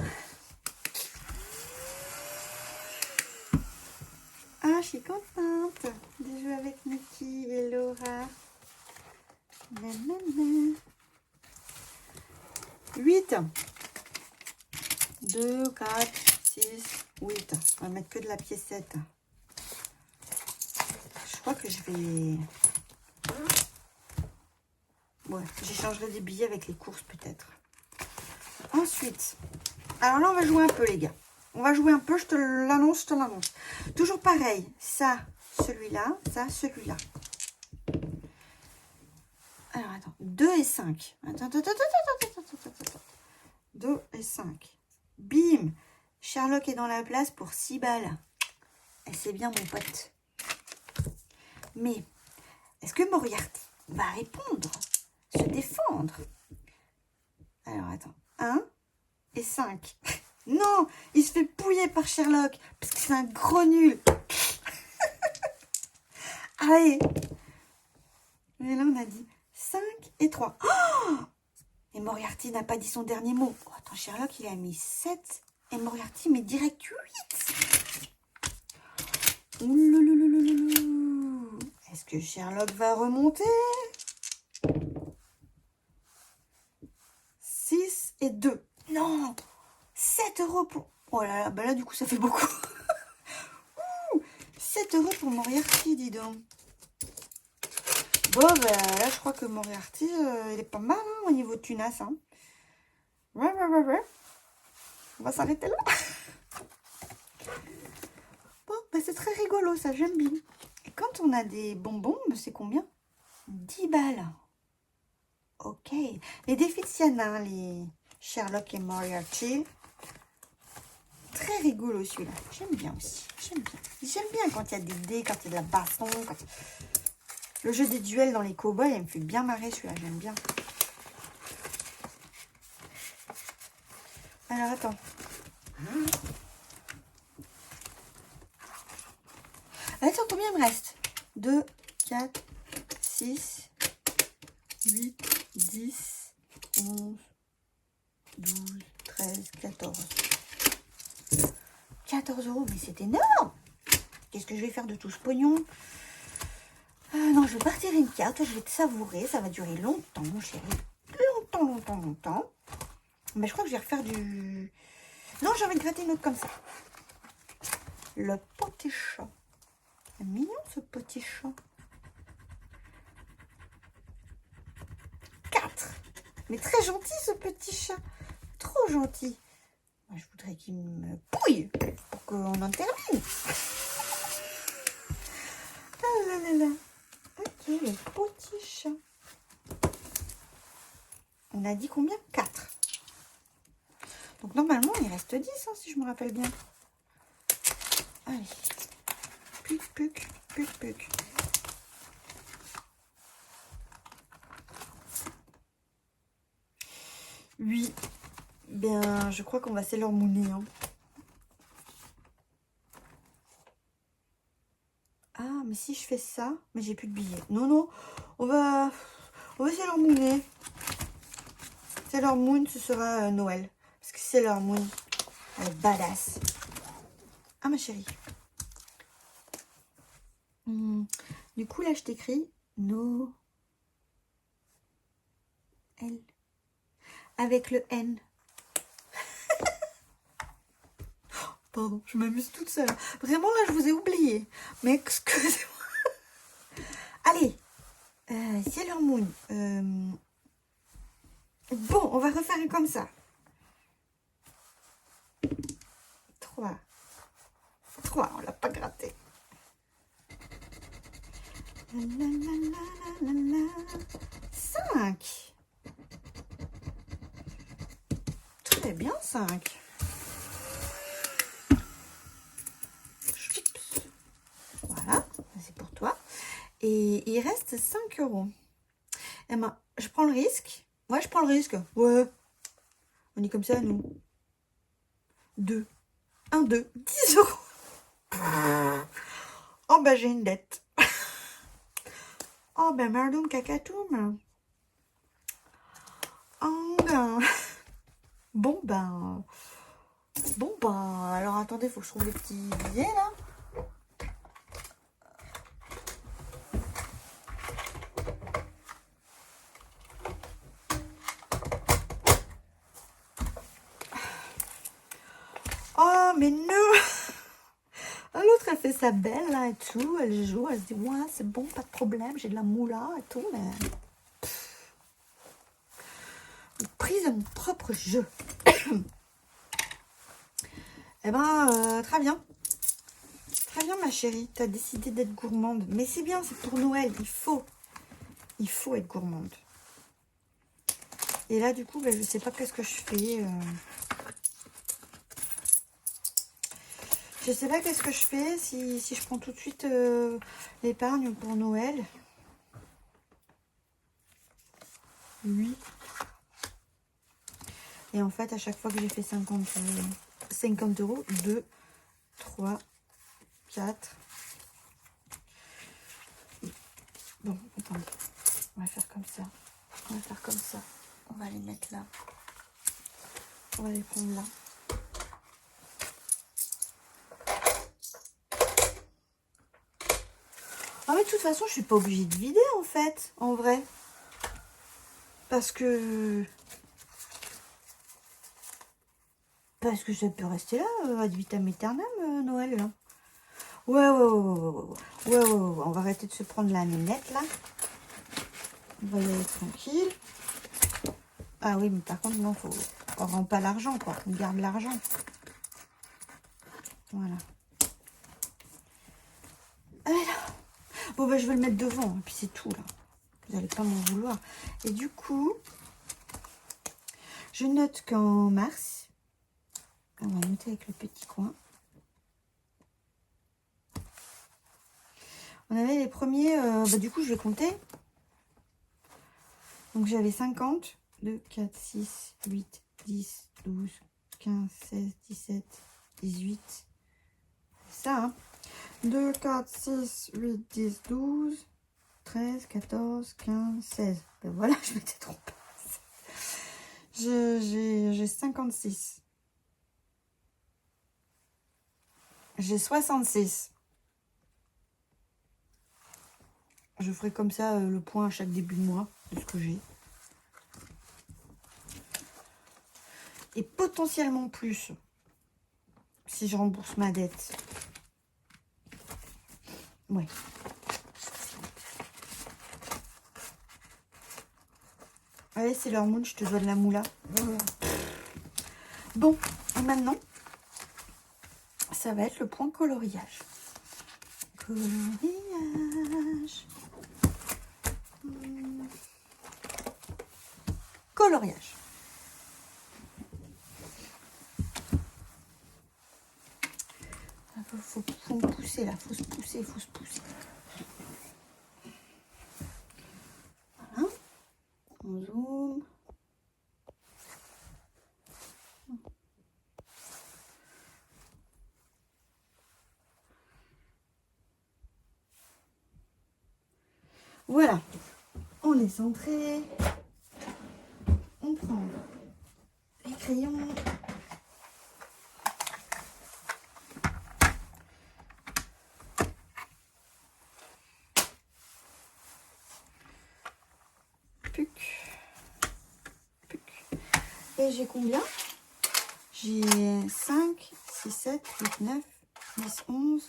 Ah, je suis contente de jouer avec Mickey et Laura. 8. 2, 4, 6, 8. On va mettre que de la piécette. Je crois que je vais... Ouais, j'échangerai des billets avec les courses peut-être. Ensuite, alors là, on va jouer un peu, les gars. On va jouer un peu, je te l'annonce, Toujours pareil, ça, celui-là, ça, celui-là. Alors, attends, 2 et 5. Attends. 2 et 5. Bim! Sherlock est dans la place pour 6 balles. Et c'est bien, mon pote. Mais est-ce que Moriarty va répondre, se défendre? Alors, attends. 1 et 5. Non, il se fait pouiller par Sherlock, parce que c'est un gros nul. Allez. Et là, on a dit 5 et 3. Oh, et Moriarty n'a pas dit son dernier mot. Oh, attends, Sherlock, il a mis 7. Et Moriarty met direct 8. Oulouloulouloulou. Est-ce que Sherlock va remonter? 6 et 2. Non, 7 € pour... Oh là là, bah là, du coup, ça fait beaucoup. 7 € pour Moriarty, dis donc. Bon, bah là, je crois que Moriarty, il est pas mal hein, au niveau de tunas. Hein. Ouais. On va s'arrêter là. Bon, bah c'est très rigolo, ça, j'aime bien. Et quand on a des bonbons, c'est combien? 10 balles. Ok. Les défis de Sienna, les Sherlock et Moriarty. Très rigolo celui-là. J'aime bien aussi. J'aime bien quand il y a des dés, quand il y a de la baston. Quand... Le jeu des duels dans les cow-boys, il me fait bien marrer celui-là. J'aime bien. Alors, attends. Attends, combien il me reste? 2, 4, 6, 8, 10, 11, 12, 13, 14. 14 €, mais c'est énorme! Qu'est-ce que je vais faire de tout ce pognon? Non, je vais partir une carte, je vais te savourer, ça va durer longtemps, mon chéri. Longtemps. Mais je crois que je vais refaire du... Non, j'ai envie de gratter une autre comme ça. Le petit chat. C'est mignon, ce petit chat. 4. Mais très gentil, ce petit chat. Trop gentil. Moi, je voudrais qu'il me pouille pour qu'on en termine. Ah là là là. Ok, le petit chat. On a dit combien? 4. Donc, normalement, il reste 10, hein, si je me rappelle bien. Allez. Puc. 8. Bien, je crois qu'on va Sailor Mooner. Hein. Ah, mais si je fais ça, mais j'ai plus de billets. Non, on va Sailor Mooner. Sailor Moon, ce sera Noël. Parce que Sailor Moon, elle est badass. Ah, ma chérie. Du coup, là, je t'écris No. L. Avec le N. Pardon, je m'amuse toute seule. Vraiment, là, je vous ai oublié. Mais excusez-moi. Allez. Sailor Moon. Bon, on va refaire comme ça. 3. 3, on l'a pas gratté. 5. Très bien, 5. Voilà, c'est pour toi. Et il reste 5 €. Eh ben, je prends le risque. Moi, je prends le risque. Ouais. On est comme ça, nous. 2. 1, 2. 10 €. Oh, ben, j'ai une dette. Oh, ben, mardoum, cacatoum. Oh, ben. Bon, ben. Alors, attendez, il faut que je trouve les petits billets, là. Oh, mais non. L'autre, elle fait sa belle, là, et tout. Elle joue, elle se dit, ouais, c'est bon, pas de problème, j'ai de la moula, et tout, mais... Prise à mon propre jeu. Eh ben, très bien. Très bien, ma chérie. Tu as décidé d'être gourmande. Mais c'est bien, c'est pour Noël. Il faut être gourmande. Et là, du coup, ben, je sais pas qu'est-ce que je fais. Je sais pas qu'est-ce que je fais, si je prends tout de suite l'épargne pour Noël. Oui. Et en fait, à chaque fois que j'ai fait 50 euros, 2, 3, 4. Bon, attendez. On va faire comme ça. On va faire comme ça. On va les mettre là. On va les prendre là. Ah mais de toute façon, je suis pas obligée de vider en fait, en vrai. Parce que ça peut rester là, ad vitam aeternam, Noël. Là. Ouais. On va arrêter de se prendre la nénette là. On va y aller tranquille. Ah oui, mais par contre, non, on rend pas l'argent, quoi. On garde l'argent. Voilà. Alors. Bon, bah, je vais le mettre devant, et puis c'est tout, là. Vous n'allez pas m'en vouloir. Et du coup, je note qu'en mars, on va noter avec le petit coin. On avait les premiers, du coup, je vais compter. Donc, j'avais 50, 2, 4, 6, 8, 10, 12, 15, 16, 17, 18. C'est ça, hein. 2, 4, 6, 8, 10, 12, 13, 14, 15, 16. Ben voilà, je m'étais trompée. J'ai 56. J'ai 66. Je ferai comme ça le point à chaque début de mois de ce que j'ai. Et potentiellement plus si je rembourse ma dette. Ouais. Allez, c'est leur moule, je te dois de la moula. Bon, et maintenant, ça va être le point coloriage. Coloriage. Coloriage. Faut me pousser là, faut se pousser. Voilà. On zoome. Voilà. On est centré. On prend les crayons. Et j'ai combien? J'ai 5, 6, 7, 8, 9, 10, 11,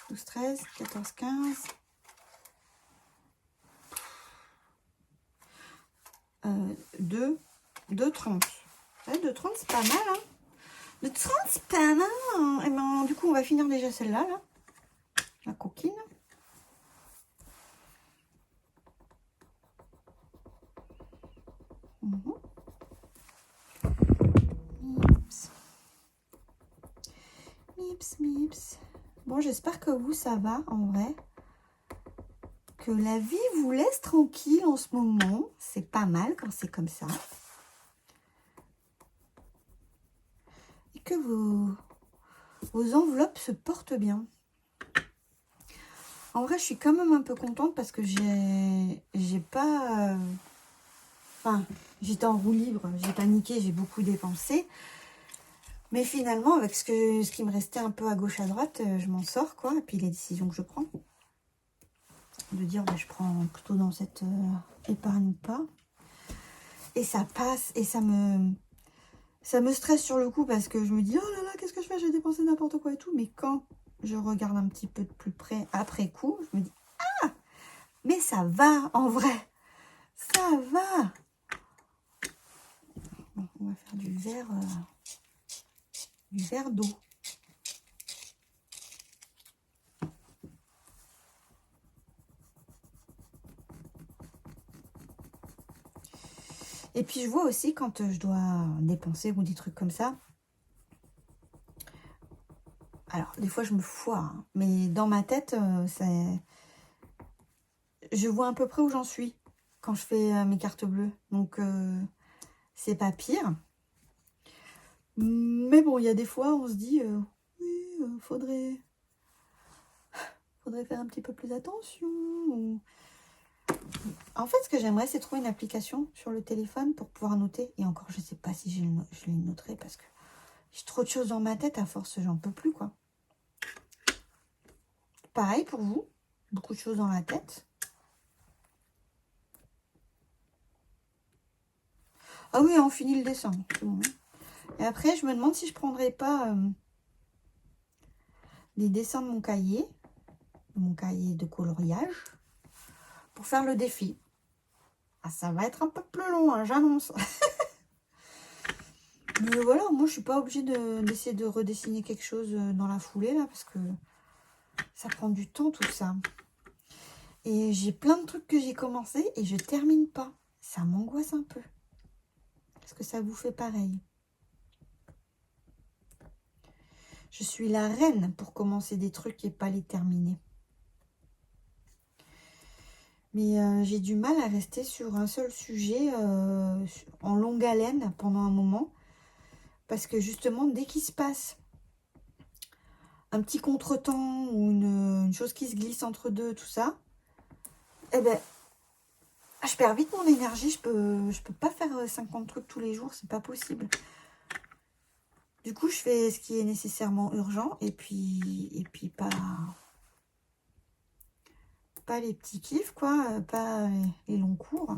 12, 13, 14, 15. 2, 30. Ouais, 2, 30, c'est pas mal, hein. 2, 30, c'est pas mal. Hein. Et ben, du coup, on va finir déjà celle-là, là. La coquine. Mips. Bon, j'espère que vous, ça va, en vrai. Que la vie vous laisse tranquille en ce moment. C'est pas mal quand c'est comme ça. Et que vos enveloppes se portent bien. En vrai, je suis quand même un peu contente parce que j'ai pas... Enfin, j'étais en roue libre, j'ai paniqué, j'ai beaucoup dépensé. Mais finalement, avec ce qui me restait un peu à gauche, à droite, je m'en sors, quoi. Et puis les décisions que je prends. De dire, je prends plutôt dans cette épargne ou pas. Et ça passe, et ça me stresse sur le coup parce que je me dis, oh là là, qu'est-ce que je fais? J'ai dépensé n'importe quoi et tout. Mais quand je regarde un petit peu de plus près après coup, je me dis, ah, mais ça va, en vrai. Ça va. Bon, on va faire du verre d'eau. Et puis je vois aussi quand je dois dépenser ou des trucs comme ça. Alors, des fois, je me foire. Hein. Mais dans ma tête, je vois à peu près où j'en suis quand je fais mes cartes bleues. Donc, c'est pas pire. Mais bon, il y a des fois, on se dit, oui, faudrait faire un petit peu plus attention. En fait, ce que j'aimerais, c'est trouver une application sur le téléphone pour pouvoir noter. Et encore, je sais pas si je les noterai parce que j'ai trop de choses dans ma tête. À force, j'en peux plus, quoi. Pareil pour vous. Beaucoup de choses dans la tête. Ah oui, on finit le dessin. C'est bon. Et après, je me demande si je prendrais pas des dessins de mon cahier de coloriage, pour faire le défi. Ah, ça va être un peu plus long, hein, j'annonce. Mais voilà, moi, je suis pas obligée d'essayer de redessiner quelque chose dans la foulée, là, parce que ça prend du temps, tout ça. Et j'ai plein de trucs que j'ai commencé et je termine pas. Ça m'angoisse un peu. Est-ce que ça vous fait pareil? Je suis la reine pour commencer des trucs et pas les terminer. Mais j'ai du mal à rester sur un seul sujet en longue haleine pendant un moment. Parce que justement, dès qu'il se passe un petit contretemps ou une chose qui se glisse entre deux, tout ça, eh ben, je perds vite mon énergie. Je peux pas faire 50 trucs tous les jours, c'est pas possible. Du coup, je fais ce qui est nécessairement urgent et puis pas les petits kiffs, quoi, pas les longs cours.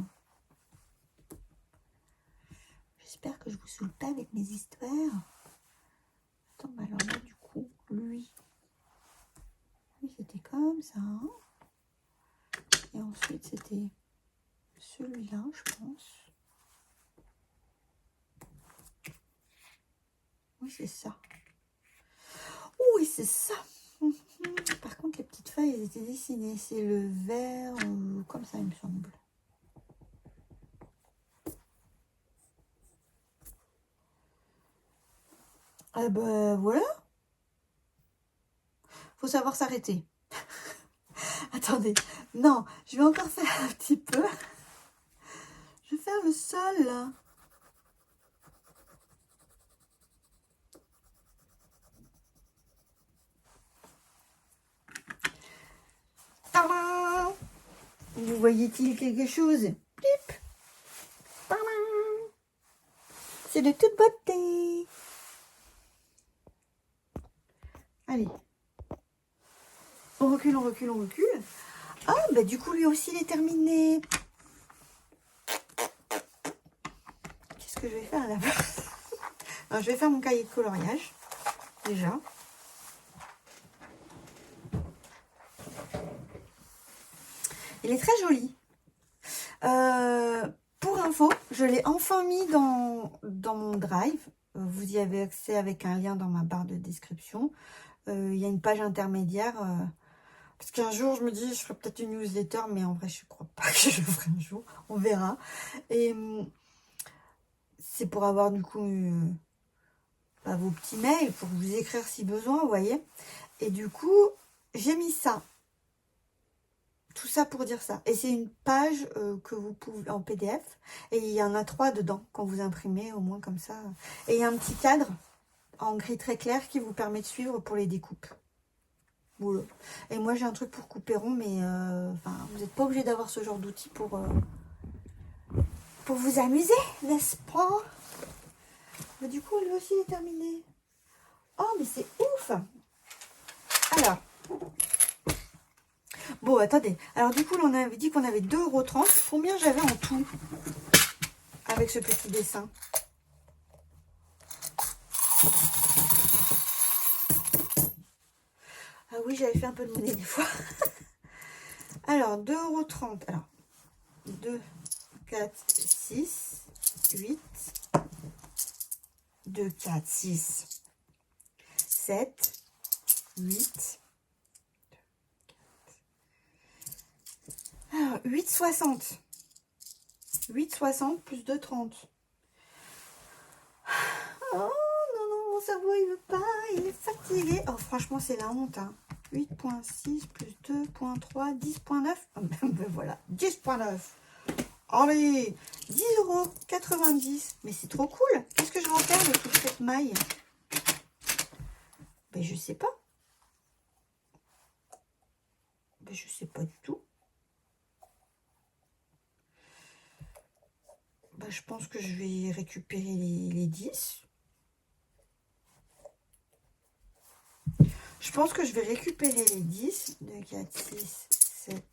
J'espère que je vous saoule pas avec mes histoires. Attends, bah alors là, du coup, lui c'était comme ça. Hein. Et ensuite, c'était celui-là, je pense. Oui, c'est ça. Oui, c'est ça. Par contre, les petites feuilles, elles étaient dessinées. C'est le vert, comme ça, il me semble. Ah ben, voilà. Faut savoir s'arrêter. Attendez. Non, je vais encore faire un petit peu. Je vais faire le sol, là. Tadam! Vous voyez-t-il quelque chose? Pip! Tadam! C'est de toute beauté. Allez. On recule, on recule, on recule. Ah, bah du coup, lui aussi, il est terminé. Qu'est-ce que je vais faire là-bas? Alors, je vais faire mon cahier de coloriage, déjà. Il est très joli. Pour info, je l'ai enfin mis dans mon drive. Vous y avez accès avec un lien dans ma barre de description. Il y a une page intermédiaire. Parce qu'un jour, je me dis, je ferai peut-être une newsletter, mais en vrai, je ne crois pas que je le ferai un jour. On verra. Et c'est pour avoir du coup vos petits mails, pour vous écrire si besoin, vous voyez. Et du coup, j'ai mis ça. Tout ça pour dire ça. Et c'est une page que vous pouvez en PDF. Et il y en a 3 dedans quand vous imprimez, au moins comme ça. Et il y a un petit cadre en gris très clair qui vous permet de suivre pour les découpes. Voilà. Et moi j'ai un truc pour couper rond, mais vous n'êtes pas obligé d'avoir ce genre d'outil pour vous amuser, n'est-ce pas? Mais du coup, lui aussi est terminé. Oh, mais c'est ouf! Alors. Bon, attendez. Alors, du coup, on avait dit qu'on avait 2,30 €. Combien j'avais en tout avec ce petit dessin? Ah oui, j'avais fait un peu de monnaie des fois. Alors, 2,30 €. Alors, 2, 4, 6, 8. 2, 4, 6, 7, 8. Alors, 8,60. 8,60 plus 2,30. Oh non, non, cerveau il veut pas, il est fatigué. Oh franchement c'est la honte hein. 8.6 plus 2.3, 10.9. Oh, ben voilà, 10.9. Allez, 10,90 €. Mais c'est trop cool. Qu'est-ce que je vais en faire de toute cette maille? Ben je sais pas. Ben je sais pas du tout. Ben, je pense que je vais récupérer les 10. Je pense que je vais récupérer les 10. 2, 4, 6, 7,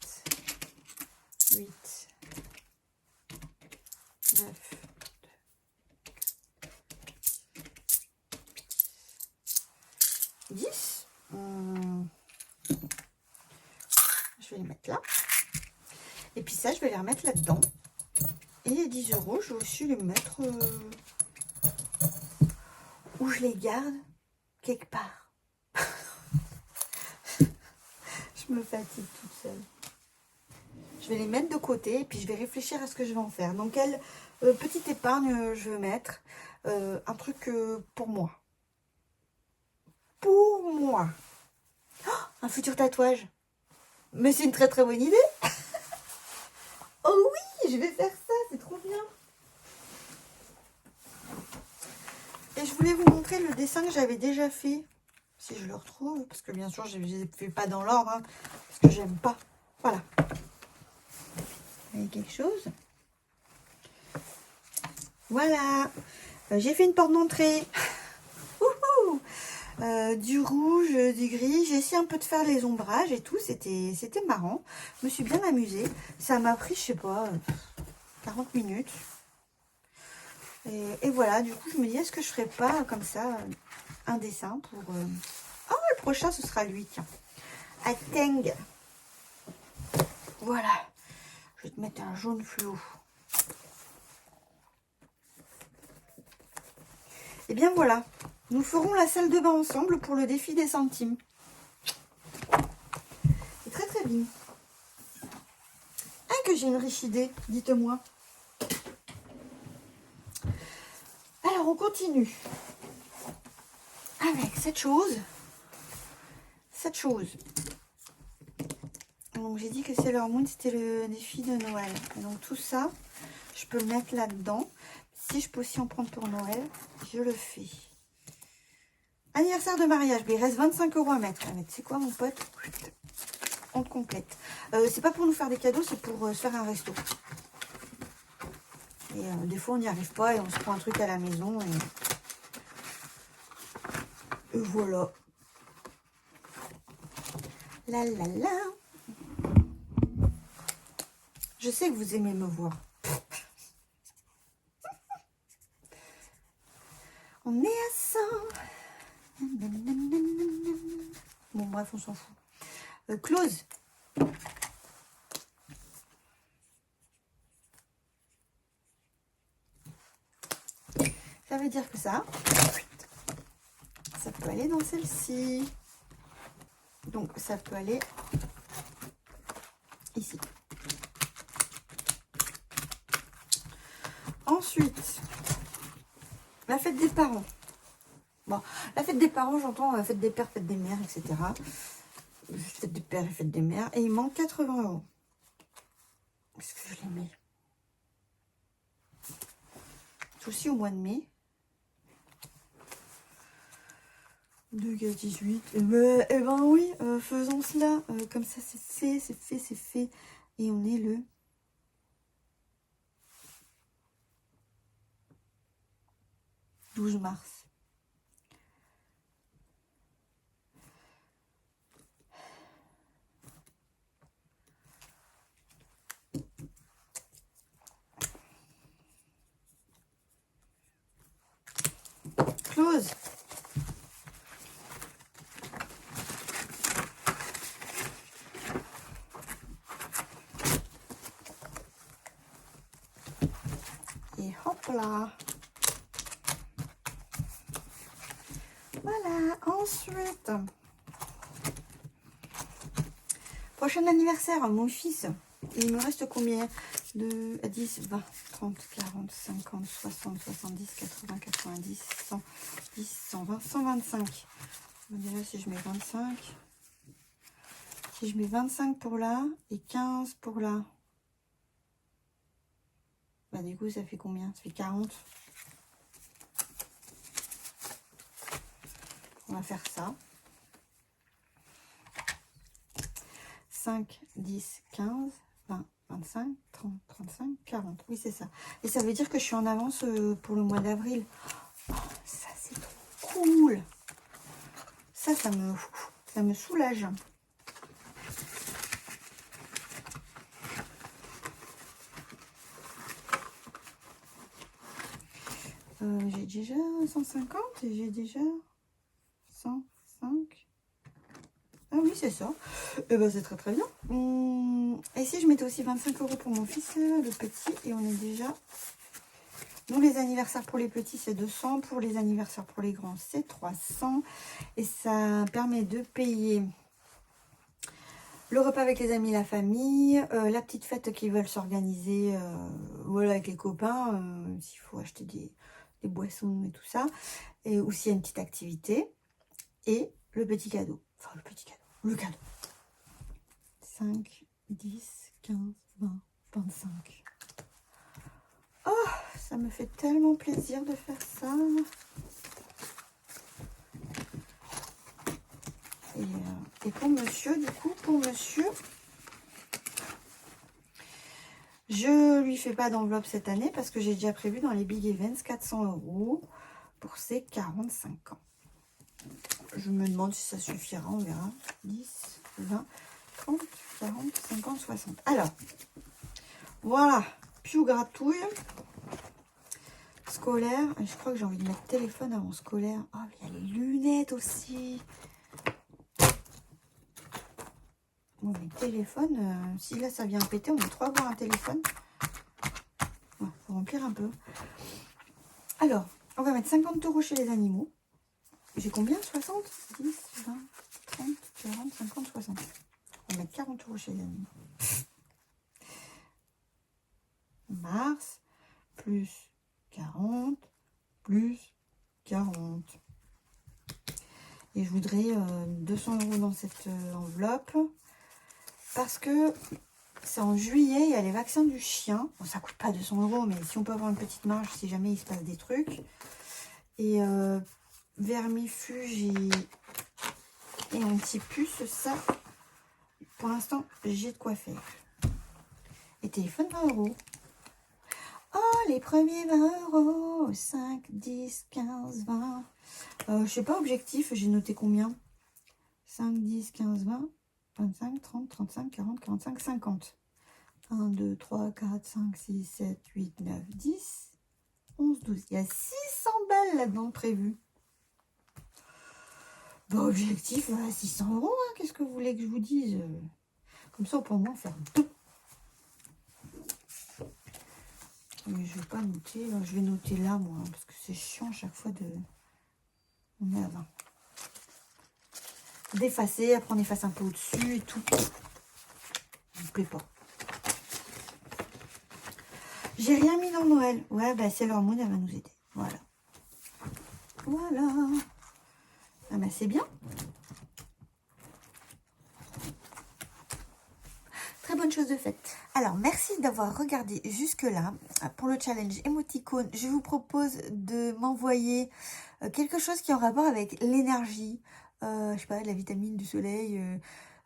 8, 9, 10. Je vais les mettre là. Et puis ça, je vais les remettre là-dedans. Et les 10 €, je vais aussi les mettre où je les garde quelque part. Je me fatigue toute seule. Je vais les mettre de côté et puis je vais réfléchir à ce que je vais en faire. Donc, quelle petite épargne je vais mettre. Un truc pour moi. Pour moi. Oh, un futur tatouage. Mais c'est une très très bonne idée. Oh oui, je vais faire ça, c'est trop bien. Et je voulais vous montrer le dessin que j'avais déjà fait. Si je le retrouve, parce que bien sûr, je ne les fais pas dans l'ordre, hein, parce que j'aime pas. Voilà. Vous voyez quelque chose? Voilà. J'ai fait une porte d'entrée. Du rouge, du gris. J'ai essayé un peu de faire les ombrages et tout. C'était marrant. Je me suis bien amusée. Ça m'a pris, je sais pas, 40 minutes. Et voilà, du coup, je me dis, est-ce que je ferais pas comme ça un dessin pour... Ah, le prochain, ce sera lui, tiens. Ateng. Voilà. Je vais te mettre un jaune fluo. Et bien voilà. Nous ferons la salle de bain ensemble pour le défi des centimes. C'est très très bien. Ah, que j'ai une riche idée, dites-moi. Alors, on continue. Avec cette chose. Cette chose. Donc, j'ai dit que Sailor Moon, c'était le défi de Noël. Et donc, tout ça, je peux le mettre là-dedans. Si je peux aussi en prendre pour Noël, je le fais. Anniversaire de mariage, mais il reste 25 € à mettre. C'est quoi, mon pote? On complète. C'est pas pour nous faire des cadeaux, c'est pour se faire un resto. Et des fois, on n'y arrive pas et on se prend un truc à la maison. Et voilà. La la la. Je sais que vous aimez me voir. On est à 100. Bon, bref, on s'en fout. Close. Ça veut dire que ça peut aller dans celle-ci. Donc, ça peut aller ici. Ensuite, la fête des parents. Bon, la fête des parents, j'entends fête des pères, fête des mères, etc. Juste fête des pères et fête des mères. Et il manque 80 €. Est-ce que je les mets? C'est aussi au mois de mai. 2, 4, 18. Eh ben oui, faisons cela. Comme ça, c'est fait, c'est fait, c'est fait. Et on est le 12 mars. Close. Et hop là. Voilà. Ensuite, prochain anniversaire, mon fils. Et il me reste combien de 10, 20, 30, 40, 50, 60, 70, 80, 90, 100, 10, 120, 125. On dirait si je mets 25. Si je mets 25 pour là et 15 pour là. Bah du coup ça fait combien? Ça fait 40. On va faire ça. 5, 10, 15, 20, 25, 30, 35, 40. Oui, c'est ça. Et ça veut dire que je suis en avance pour le mois d'avril. Oh, ça, c'est trop cool. Ça me soulage. J'ai déjà 150 et j'ai déjà 105. Ah oui, c'est ça. Et ben, c'est très très bien. Et si je mettais aussi 25 € pour mon fils, le petit, et on est déjà... Nous, les anniversaires pour les petits, c'est 200. Pour les anniversaires pour les grands, c'est 300. Et ça permet de payer le repas avec les amis, la famille, la petite fête qu'ils veulent s'organiser, voilà, avec les copains, s'il faut acheter des boissons et tout ça. Et aussi une petite activité. Et le petit cadeau. Enfin, le petit cadeau. Le cadeau. 5, 10, 15, 20, 25. Oh, ça me fait tellement plaisir de faire ça. Et pour monsieur, du coup, pour monsieur, je lui fais pas d'enveloppe cette année parce que j'ai déjà prévu dans les Big Events 400 € pour ses 45 ans. Je me demande si ça suffira, on verra. 10, 20, 30, 40, 50, 60. Alors, voilà, Piou gratouille. Scolaire. Je crois que j'ai envie de mettre téléphone avant scolaire. Oh, il y a les lunettes aussi. Bon, mais téléphone, si là ça vient péter, on est 3 à avoir un téléphone. Il faut remplir un peu. Alors, on va mettre 50 € chez les animaux. J'ai combien? 60, 10, 20, 30, 40, 50, 60. On va mettre 40 € chez les animaux. Mars, plus 40, plus 40. Et je voudrais 200 € dans cette enveloppe. Parce que c'est en juillet, il y a les vaccins du chien. Bon, ça coûte pas 200 €, mais si on peut avoir une petite marge, si jamais il se passe des trucs. Et vermifuge et anti-puce, ça, pour l'instant, j'ai de quoi faire. Et téléphone 20 €. Oh, les premiers 20 €. 5, 10, 15, 20. Je sais pas, objectif, j'ai noté combien? 5, 10, 15, 20, 25, 30, 35, 40, 45, 50. 1, 2, 3, 4, 5, 6, 7, 8, 9, 10, 11, 12. Il y a 600 balles là-dedans prévues. Bah, objectif, 600 €. Hein, qu'est-ce que vous voulez que je vous dise? Comme ça, on peut au moins faire 2. Mais je vais pas noter. Je vais noter là, moi, hein, parce que c'est chiant à chaque fois de... On est à 20. D'effacer, après on efface un peu au-dessus et tout. Ça me plaît pas. J'ai rien mis dans Noël. Ouais, bah c'est l'hormone, elle va nous aider. Voilà. Voilà. Ah bah c'est bien. Très bonne chose de faite. Alors, merci d'avoir regardé jusque-là. Pour le challenge émoticône, je vous propose de m'envoyer quelque chose qui est en rapport avec l'énergie. Je sais pas, la vitamine du soleil,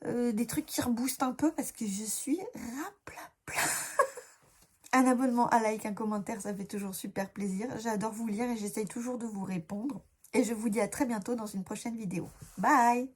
des trucs qui reboostent un peu parce que je suis raplapla. Un abonnement, un like, un commentaire, ça fait toujours super plaisir. J'adore vous lire et j'essaye toujours de vous répondre. Et je vous dis à très bientôt dans une prochaine vidéo. Bye!